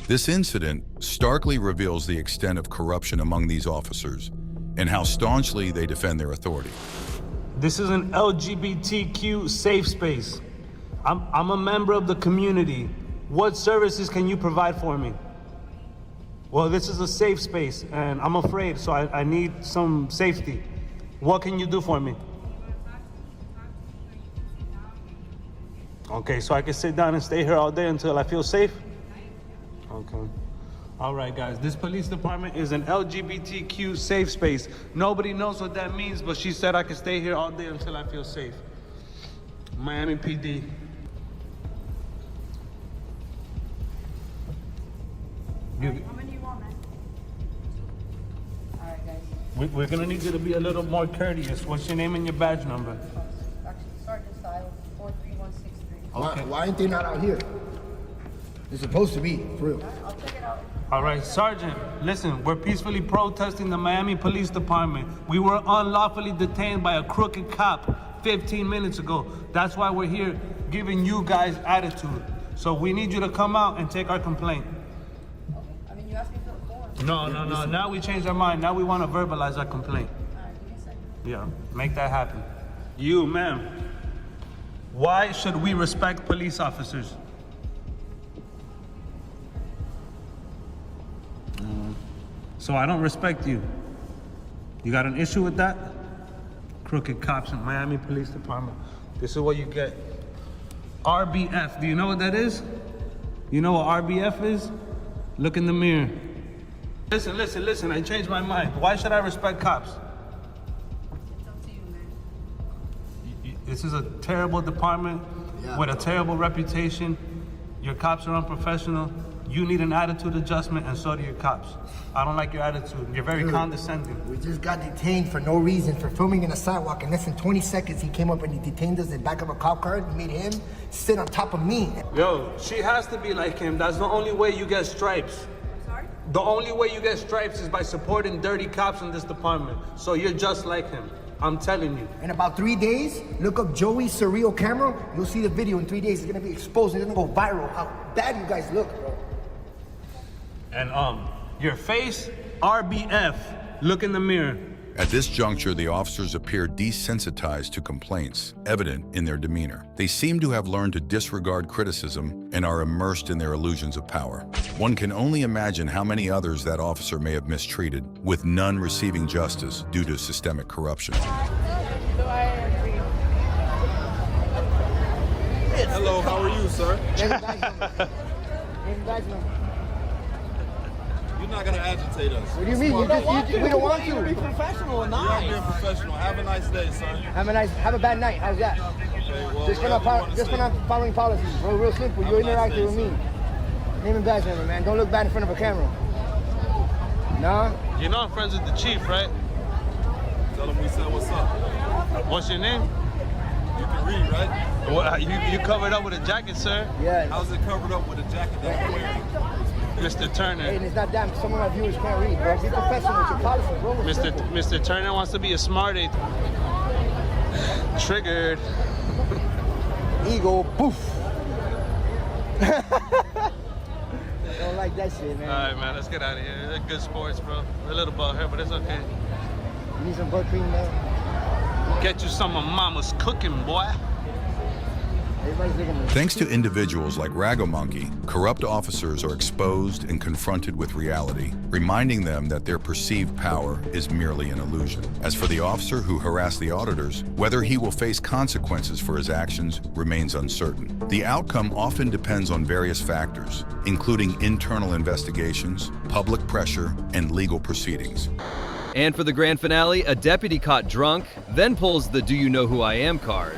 This incident starkly reveals the extent of corruption among these officers and how staunchly they defend their authority. This is an LGBTQ safe space. I'm a member of the community. What services can you provide for me? Well, this is a safe space and I'm afraid, so I need some safety. What can you do for me? Okay, so I can sit down and stay here all day until I feel safe? Okay. All right, guys, this police department is an LGBTQ safe space. Nobody knows what that means, but she said I can stay here all day until I feel safe. Miami PD. How many you want, man? All right, guys. We're gonna need you to be a little more courteous. What's your name and your badge number? Actually, Sergeant Style, 43163. Okay. Why ain't they not out here? They're supposed to be, for real. I'll check it out. All right, Sergeant, listen, we're peacefully protesting the Miami Police Department. We were unlawfully detained by a crooked cop 15 minutes ago. That's why we're here giving you guys attitude. So we need you to come out and take our complaint. I mean, you asked me for the form. No. Now we changed our mind. Now we want to verbalize our complaint. All right, give me a second. Yeah, make that happen. You, ma'am, why should we respect police officers? So I don't respect you. You got an issue with that? Crooked cops in Miami Police Department. This is what you get. RBF, do you know what that is? You know what RBF is? Look in the mirror. Listen, I changed my mind. Why should I respect cops? It's up to you, man. This is a terrible department with a terrible reputation. Your cops are unprofessional. You need an attitude adjustment, and so do your cops. I don't like your attitude. You're very condescending. We just got detained for no reason for filming in a sidewalk. In less than 20 seconds, he came up and he detained us in the back of a cop car and made him sit on top of me. Yo, she has to be like him. That's the only way you get stripes. Sorry? The only way you get stripes is by supporting dirty cops in this department. So you're just like him. I'm telling you. In about 3 days, look up Joey Surreal Camera. You'll see the video in 3 days. It's gonna be exposed. It's gonna go viral. How bad you guys look, bro. And your face, RBF. Look in the mirror. At this juncture, the officers appear desensitized to complaints, evident in their demeanor. They seem to have learned to disregard criticism and are immersed in their illusions of power. One can only imagine how many others that officer may have mistreated, with none receiving justice due to systemic corruption. Hello, how are you, sir? You're not gonna agitate us. What do you mean? We don't want to. Be professional and nice. You're being professional. Have a nice day, sir. Have a bad night. How's that? Okay, well, Just for not following policies. Real simple. You interact with me. Name and badge number, man. Don't look bad in front of a camera. Nah. You know I'm friends with the chief, right? Tell him we said what's up. What's your name? You can read, right? Well, you covered up with a jacket, sir. Yeah. How's it covered up with a jacket that I'm wearing? Mr. Turner. Hey, and it's not damn. Some of my viewers can't read, bro. Be professional with your policy, bro. It's simple. Mr. Turner wants to be a smarty. Triggered. Ego, poof. Don't like that shit, man. Alright, man, let's get out of here. They're good sports, bro. We're a little bald here, but it's okay. You need some butt cream, man? Get you some of mama's cooking, boy. Thanks to individuals like Ragomonkey, corrupt officers are exposed and confronted with reality, reminding them that their perceived power is merely an illusion. As for the officer who harassed the auditors, whether he will face consequences for his actions remains uncertain. The outcome often depends on various factors, including internal investigations, public pressure, and legal proceedings. And for the grand finale, a deputy caught drunk, then pulls the "Do you know who I am" card.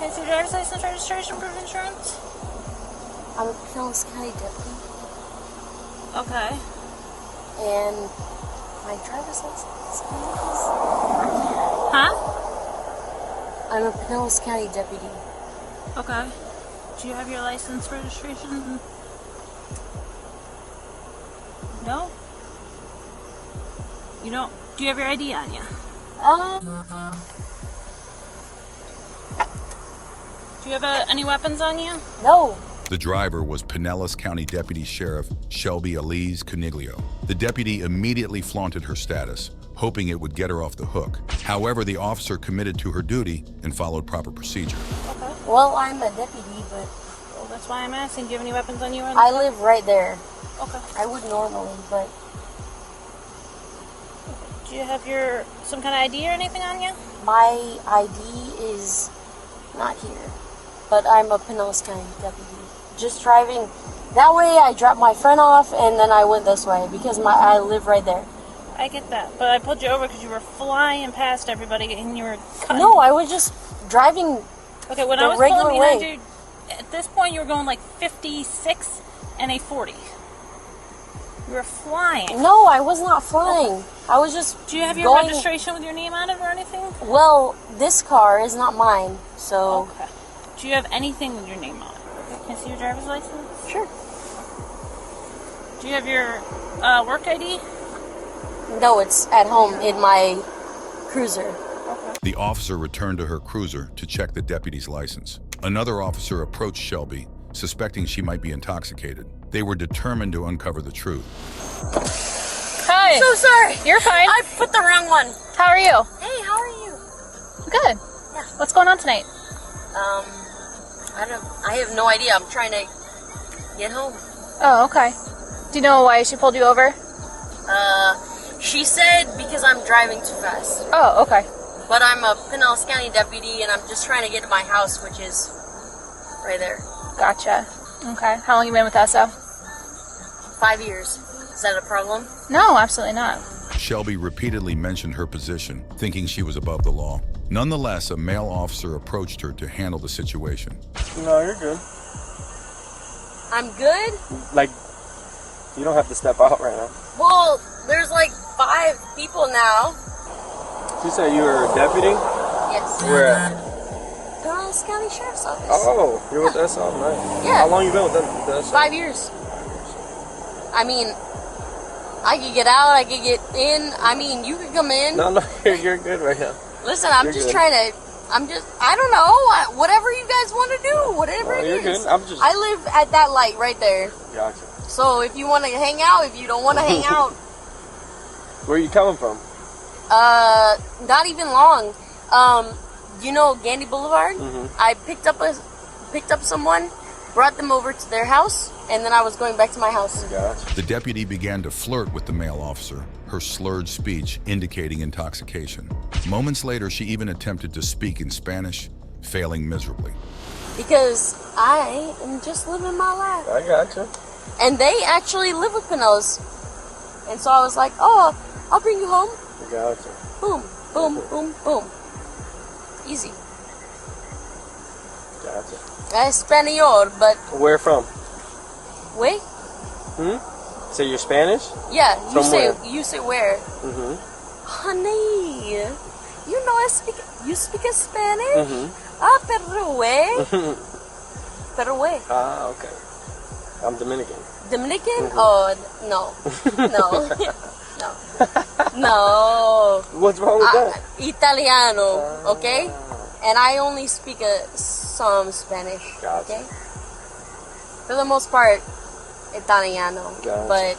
Is your driver's license, registration, proof of insurance? I'm a Pinellas County deputy. Okay. And my driver's license is... Huh? I'm a Pinellas County deputy. Okay. Do you have your license, registration? No? You don't? Do you have your ID on you? Do you have any weapons on you? No. The driver was Pinellas County Deputy Sheriff Shelby Elise Coniglio. The deputy immediately flaunted her status, hoping it would get her off the hook. However, the officer committed to her duty and followed proper procedure. Okay. Well, I'm a deputy, but... Well, that's why I'm asking. Do you have any weapons on you? Or I live right there. Okay. I would normally, but... Do you have some kind of ID or anything on you? My ID is not here. But I'm a Pinellas County deputy. Just driving. That way I dropped my friend off and then I went this way because I live right there. I get that. But I pulled you over because you were flying past everybody and you were cutting. No, I was just driving okay, when the I was regular pulling way. behind you, at this point you were going like 56 and a 40. You were flying. No, I was not flying. I was just Do you have your going... registration with your name on it or anything? Well, this car is not mine, so... Okay. Do you have anything with your name on it? Can I see your driver's license? Sure. Do you have your work ID? No, it's at home in my cruiser. The officer returned to her cruiser to check the deputy's license. Another officer approached Shelby, suspecting she might be intoxicated. They were determined to uncover the truth. Hi. So sorry. You're fine. I put the wrong one. How are you? Hey, how are you? Good. Yeah. What's going on tonight? I have no idea. I'm trying to get home. Oh, okay. Do you know why she pulled you over? She said because I'm driving too fast. Oh, okay. But I'm a Pinellas County deputy and I'm just trying to get to my house, which is right there. Gotcha. Okay. How long you been with us, though? 5 years. Is that a problem? No, absolutely not. Shelby repeatedly mentioned her position, thinking she was above the law. Nonetheless, a male officer approached her to handle the situation. No, you're good. I'm good? Like, you don't have to step out right now. Well, there's like 5 people now. You said you were a deputy? Yes. Where at? Pinellas County Sheriff's Office. Oh, you're with us all night. Yeah. How long you been with us? 5 years. I mean, I could get out, I could get in. I mean, you could come in. No, you're good right now. Listen, I'm just trying to, I don't know, whatever you guys want to do, whatever it you're is. good. I live at that light right there. Gotcha. So if you want to hang out, if you don't want to hang out. Where are you coming from? Not even long. You know Gandy Boulevard? Mm-hmm. I picked up someone, brought them over to their house, and then I was going back to my house. The deputy began to flirt with the male officer, her slurred speech indicating intoxication. Moments later, she even attempted to speak in Spanish, failing miserably. Because I am just living my life. I gotcha. And they actually live with Pinellas. And so I was like, oh, I'll bring you home. I gotcha. Boom, boom, boom, boom. Easy. Gotcha. Espanol, but... Where from? Wait? So you're Spanish? Yeah, From you say where? Mm-hmm. Honey, you know you speak Spanish? Mm-hmm. Ah, pero Pero way. Ah, okay. I'm Dominican. Dominican? Oh, no. No. No. No. What's wrong with that? Italiano, okay? And I only speak some Spanish, Gotcha. okay? For the most part, Italiano. Gotcha. But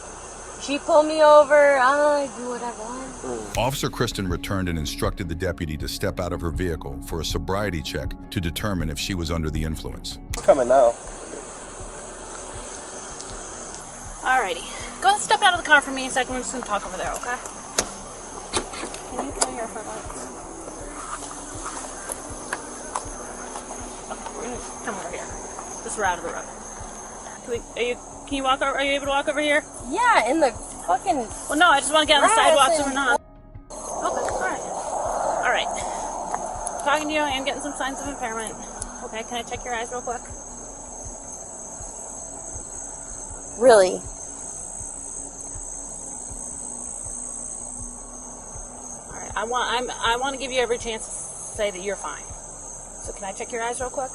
she pulled me over, I do what I want. Officer Kristen returned and instructed the deputy to step out of her vehicle for a sobriety check to determine if she was under the influence. I'm coming now. Alrighty. Go ahead, step out of the car for me a second. We're just going to talk over there, okay? Can you pull your front lights? Okay, we're going to come over here. Just we're out of the road. Can you walk over? Are you able to walk over here? Yeah, in the fucking... Well, no, I just want to get on the sidewalk so we're and- not. Okay, alright. Talking to you, I am getting some signs of impairment. Okay, can I check your eyes real quick? Really? Alright, I want to give you every chance to say that you're fine. So can I check your eyes real quick?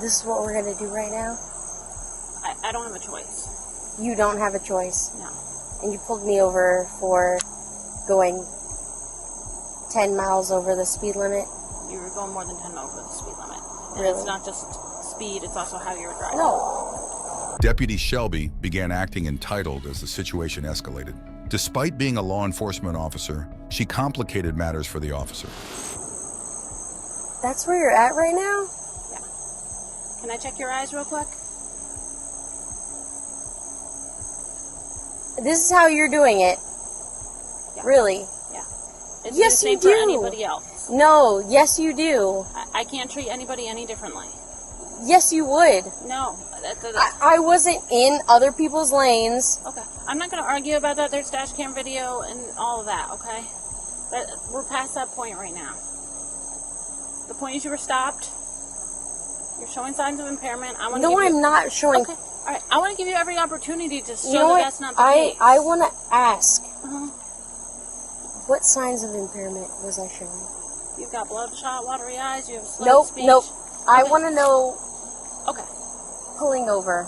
This is what we're gonna do right now? I don't have a choice. You don't have a choice. No. And you pulled me over for going 10 miles over the speed limit? You were going more than 10 over the speed limit. And Really? it's not just speed, it's also how you were driving. No. Deputy Shelby began acting entitled as the situation escalated. Despite being a law enforcement officer, she complicated matters for the officer. That's where you're at right now? Yeah. Can I check your eyes real quick? This is how you're doing it? Yeah. Really? Yeah. It's Yes, the same you for do. anybody else. No, yes you do. I can't treat anybody any differently. Yes you would. No. I wasn't in other people's lanes. Okay. I'm not going to argue about that. There's dash cam video and all of that, okay? We're past that point right now. The point is you were stopped. You're showing signs of impairment. No, I'm not showing... Okay. All right. I want to give you every opportunity to show You know that what? that's not the case. I want to ask, Uh-huh. what signs of impairment was I showing? You've got bloodshot, watery eyes. You have slurred Nope, speech. nope. I Okay. want to know... Okay. Pulling over,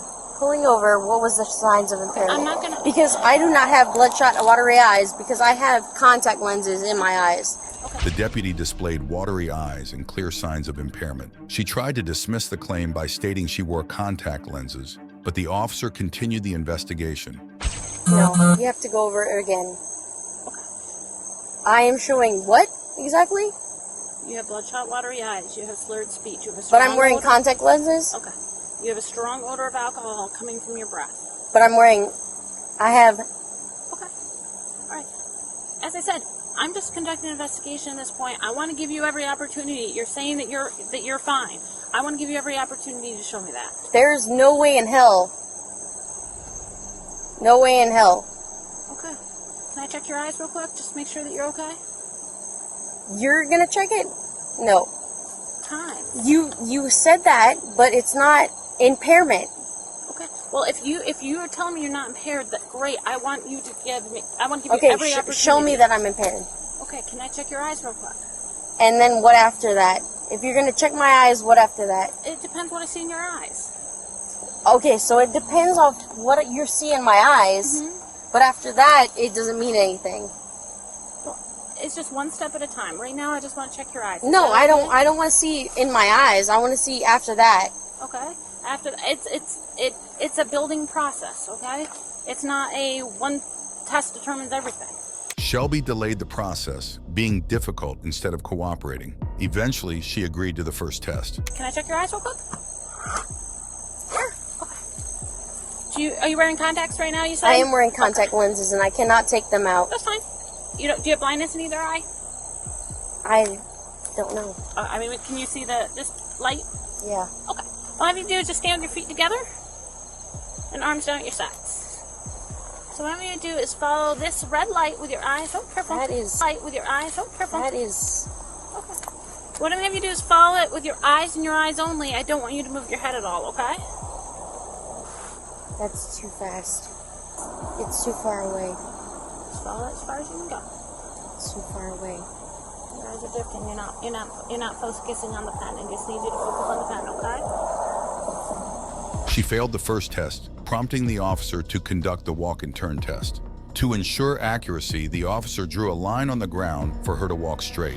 what was the signs of impairment? I'm not gonna... Because I do not have bloodshot watery eyes because I have contact lenses in my eyes. The deputy displayed watery eyes and clear signs of impairment. She tried to dismiss the claim by stating she wore contact lenses, but the officer continued the investigation. No, you have to go over it again. I am showing what exactly? You have bloodshot, watery eyes. You have slurred speech. You have a But strong I'm wearing odor. contact lenses? Okay. You have a strong odor of alcohol coming from your breath. But I have... Okay. All right. As I said, I'm just conducting an investigation at this point. I want to give you every opportunity. You're saying that you're fine. I want to give you every opportunity to show me that. There's no way in hell. No way in hell. Okay. Can I check your eyes real quick? Just make sure that you're okay. You're gonna check it? No. Time. You said that, but it's not impairment. Okay. Well, if you are telling me you're not impaired, that great. I want you to give me. I want to give Okay, you every opportunity. show me that I'm impaired. Okay. Can I check your eyes real quick? And then what after that? If you're gonna check my eyes, what after that? It depends what I see in your eyes. Okay, so it depends on what you see in my eyes, but after that, it doesn't mean anything. Well, it's just one step at a time. Right now, I just want to check your eyes. Is No, that I okay? don't want to see in my eyes. I want to see after that. Okay. After it's a building process. Okay. It's not a one test determines everything. Shelby delayed the process, being difficult instead of cooperating. Eventually, she agreed to the first test. Can I check your eyes real quick? Sure. Okay. Are you wearing contacts right now? You said I am wearing contact lenses, and I cannot take them out. That's fine. Do you have blindness in either eye? I don't know. I mean, can you see this light? Yeah. Okay. All I have you to do is just stand with your feet together and arms down at your sides. So what I'm going to do is follow this red light with your eyes. Oh, careful. That is... Light with your eyes. Oh, careful. That is... Okay. What I'm going to have you do is follow it with your eyes and your eyes only. I don't want you to move your head at all, okay? That's too fast. It's too far away. Just follow it as far as you can go. It's too far away. Your eyes are drifting. You're not focusing on the pen. I just need you to focus on the pen, okay? She failed the first test, prompting the officer to conduct the walk and turn test. To ensure accuracy, the officer drew a line on the ground for her to walk straight.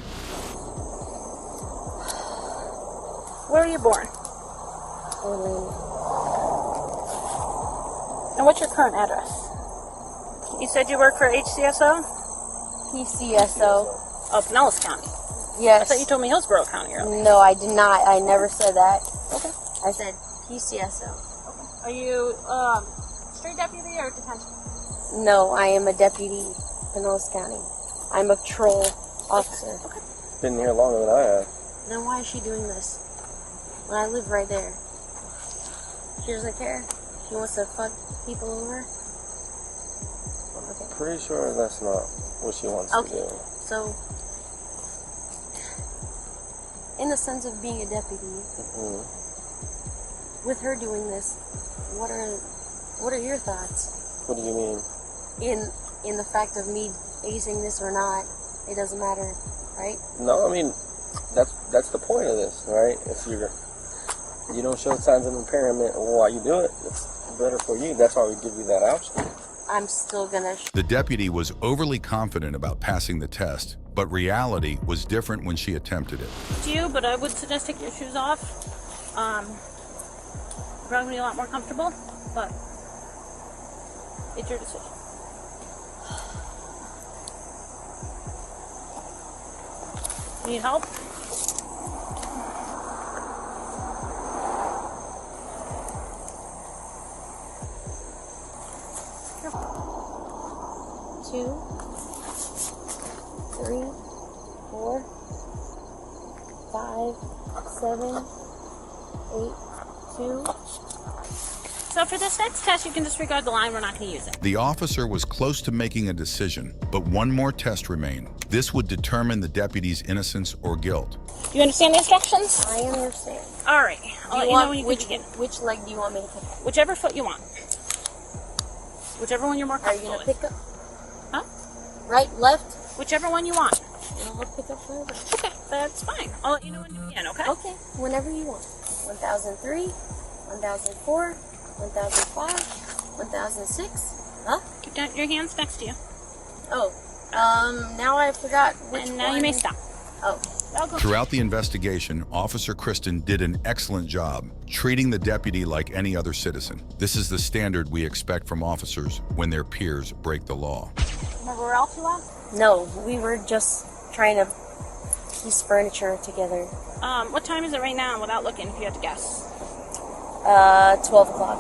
Where were you born? And what's your current address? You said you work for HCSO? PCSO. Oh, Pinellas County. Yes. I thought you told me Hillsborough County earlier. No, I did not. I never said that. Okay. I said PCSO. Are you street deputy or detention? No, I am a deputy, Pinellas County. I'm a patrol officer. Okay. Been here longer than I have. Then why is she doing this? When I live right there. She doesn't care. She wants to fuck people over. Okay. Pretty sure that's not what she wants to do. So, in the sense of being a deputy, with her doing this, what are your thoughts? What do you mean? In the fact of me acing this or not, it doesn't matter, right? No, I mean, that's the point of this, right? If you don't show signs of impairment while you do it, it's better for you. That's why we give you that option. I'm still gonna... The deputy was overly confident about passing the test, but reality was different when she attempted it. To you, but I would suggest take your shoes off. Probably be a lot more comfortable, but it's your decision. Need help? Two, 3, 4, 5, 7, 8, 2. So for this next test, you can disregard the line. We're not going to use it. The officer was close to making a decision, but one more test remained. This would determine the deputy's innocence or guilt. You understand the instructions? I understand. All right. I'll let you know when you can begin. Which leg do you want me to pick up? Whichever foot you want. Whichever one you're more Are you comfortable going to with. pick up? Huh? Right, left? Whichever one you want. I'll pick up whatever. Okay, that's fine. I'll let you know when you begin, okay? Okay, whenever you want. 1003, 1004, 1005, 1006. Huh? Keep down your hands next to you. Oh, now I forgot which And now one. you may stop. Oh. Throughout the investigation, Officer Kristen did an excellent job, treating the deputy like any other citizen. This is the standard we expect from officers when their peers break the law. Remember where else you are? No, we were just trying to piece furniture together. What time is it right now without looking, if you had to guess? 12 o'clock.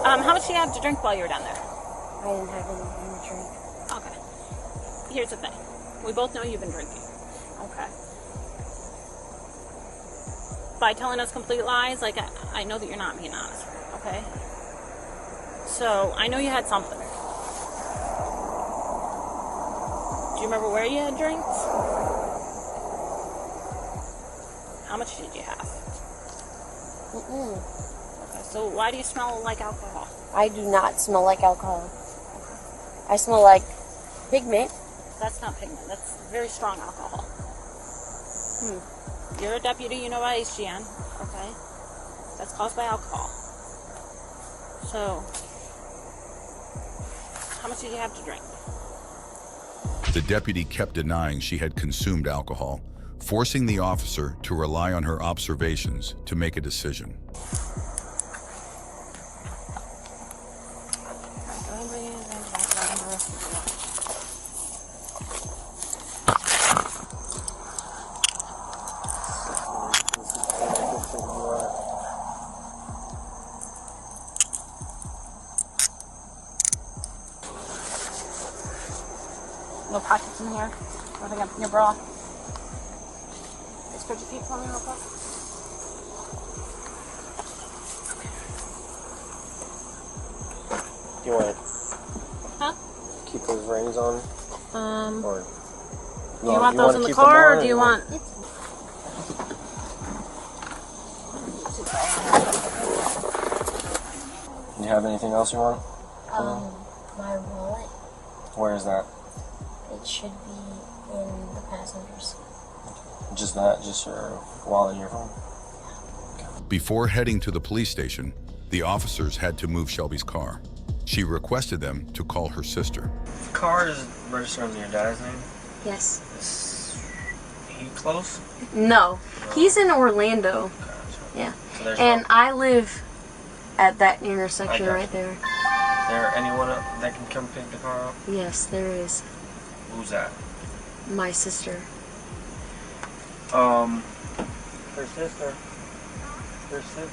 How much did you have to drink while you were down there? I didn't have anything to drink. Okay. Here's the thing. We both know you've been drinking. Okay. By telling us complete lies, like, I know that you're not being honest. Okay? So, I know you had something. Do you remember where you had drinks? How much did you have? Okay, so why do you smell like alcohol? I do not smell like alcohol. I smell like pigment. That's not pigment. That's very strong alcohol. You're a deputy, you know about HGN, okay? That's caused by alcohol. So, how much did you have to drink? The deputy kept denying she had consumed alcohol, forcing the officer to rely on her observations to make a decision. No pockets in here. Nothing up in your bra. Just put your feet for me real quick. Do you want Huh? to keep those rings on? Or Do you want those in the car, or do you want... Do you have anything else you want? My wallet. Where is that? It should be in the passenger's. Just that? Just your wallet and your phone? Before heading to the police station, the officers had to move Shelby's car. She requested them to call her sister. The car is registered under your dad's name? Yes. Is he close? No, he's in Orlando. Yeah. So there's And I live at that intersection right there. Is there anyone that can come pick the car up? Yes, there is. Who's that? My sister. Her sister.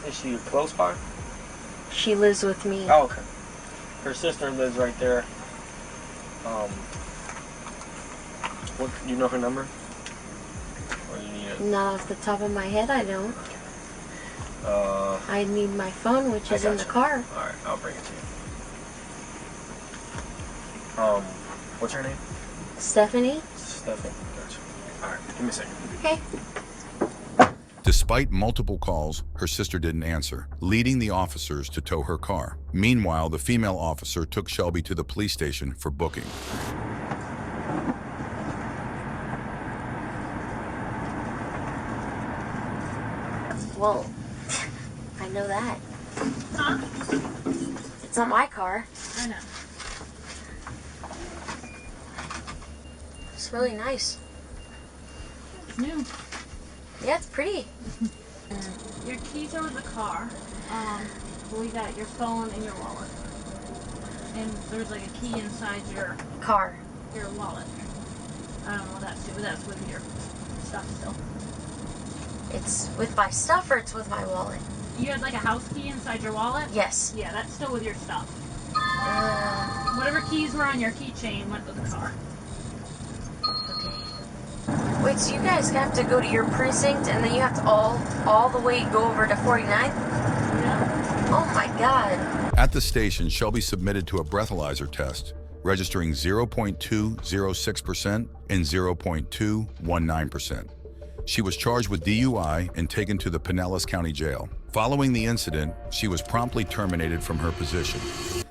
Is she close by? She lives with me. Oh, okay. Her sister lives right there. What, you know her number? Or you need it? Not off the top of my head, I don't. I need my phone, which is in the car. Alright, I'll bring it to you. What's her name? Stephanie? Stephanie, gotcha. Alright, give me a second. Okay. Despite multiple calls, her sister didn't answer, leading the officers to tow her car. Meanwhile, the female officer took Shelby to the police station for booking. Well, I know that. Huh? It's not my car. I know. It's really nice. It's new. Yeah, it's pretty. Your keys are with the car. We got your phone and your wallet. And there's like a key inside your car. Your wallet. I don't know what that's to, but that's with your stuff still. It's with my stuff or it's with my wallet? You had like a house key inside your wallet? Yes. Yeah, that's still with your stuff. Whatever keys were on your keychain went with the car. Wait, so you guys have to go to your precinct and then you have to all the way go over to 49th? Yeah. Oh my God. At the station, Shelby submitted to a breathalyzer test, registering 0.206% and 0.219%. She was charged with DUI and taken to the Pinellas County Jail. Following the incident, she was promptly terminated from her position.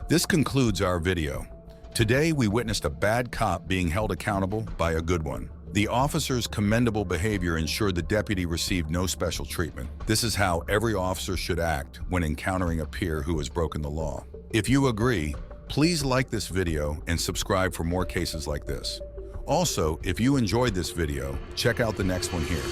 This concludes our video. Today, we witnessed a bad cop being held accountable by a good one. The officer's commendable behavior ensured the deputy received no special treatment. This is how every officer should act when encountering a peer who has broken the law. If you agree, please like this video and subscribe for more cases like this. Also, if you enjoyed this video, check out the next one here.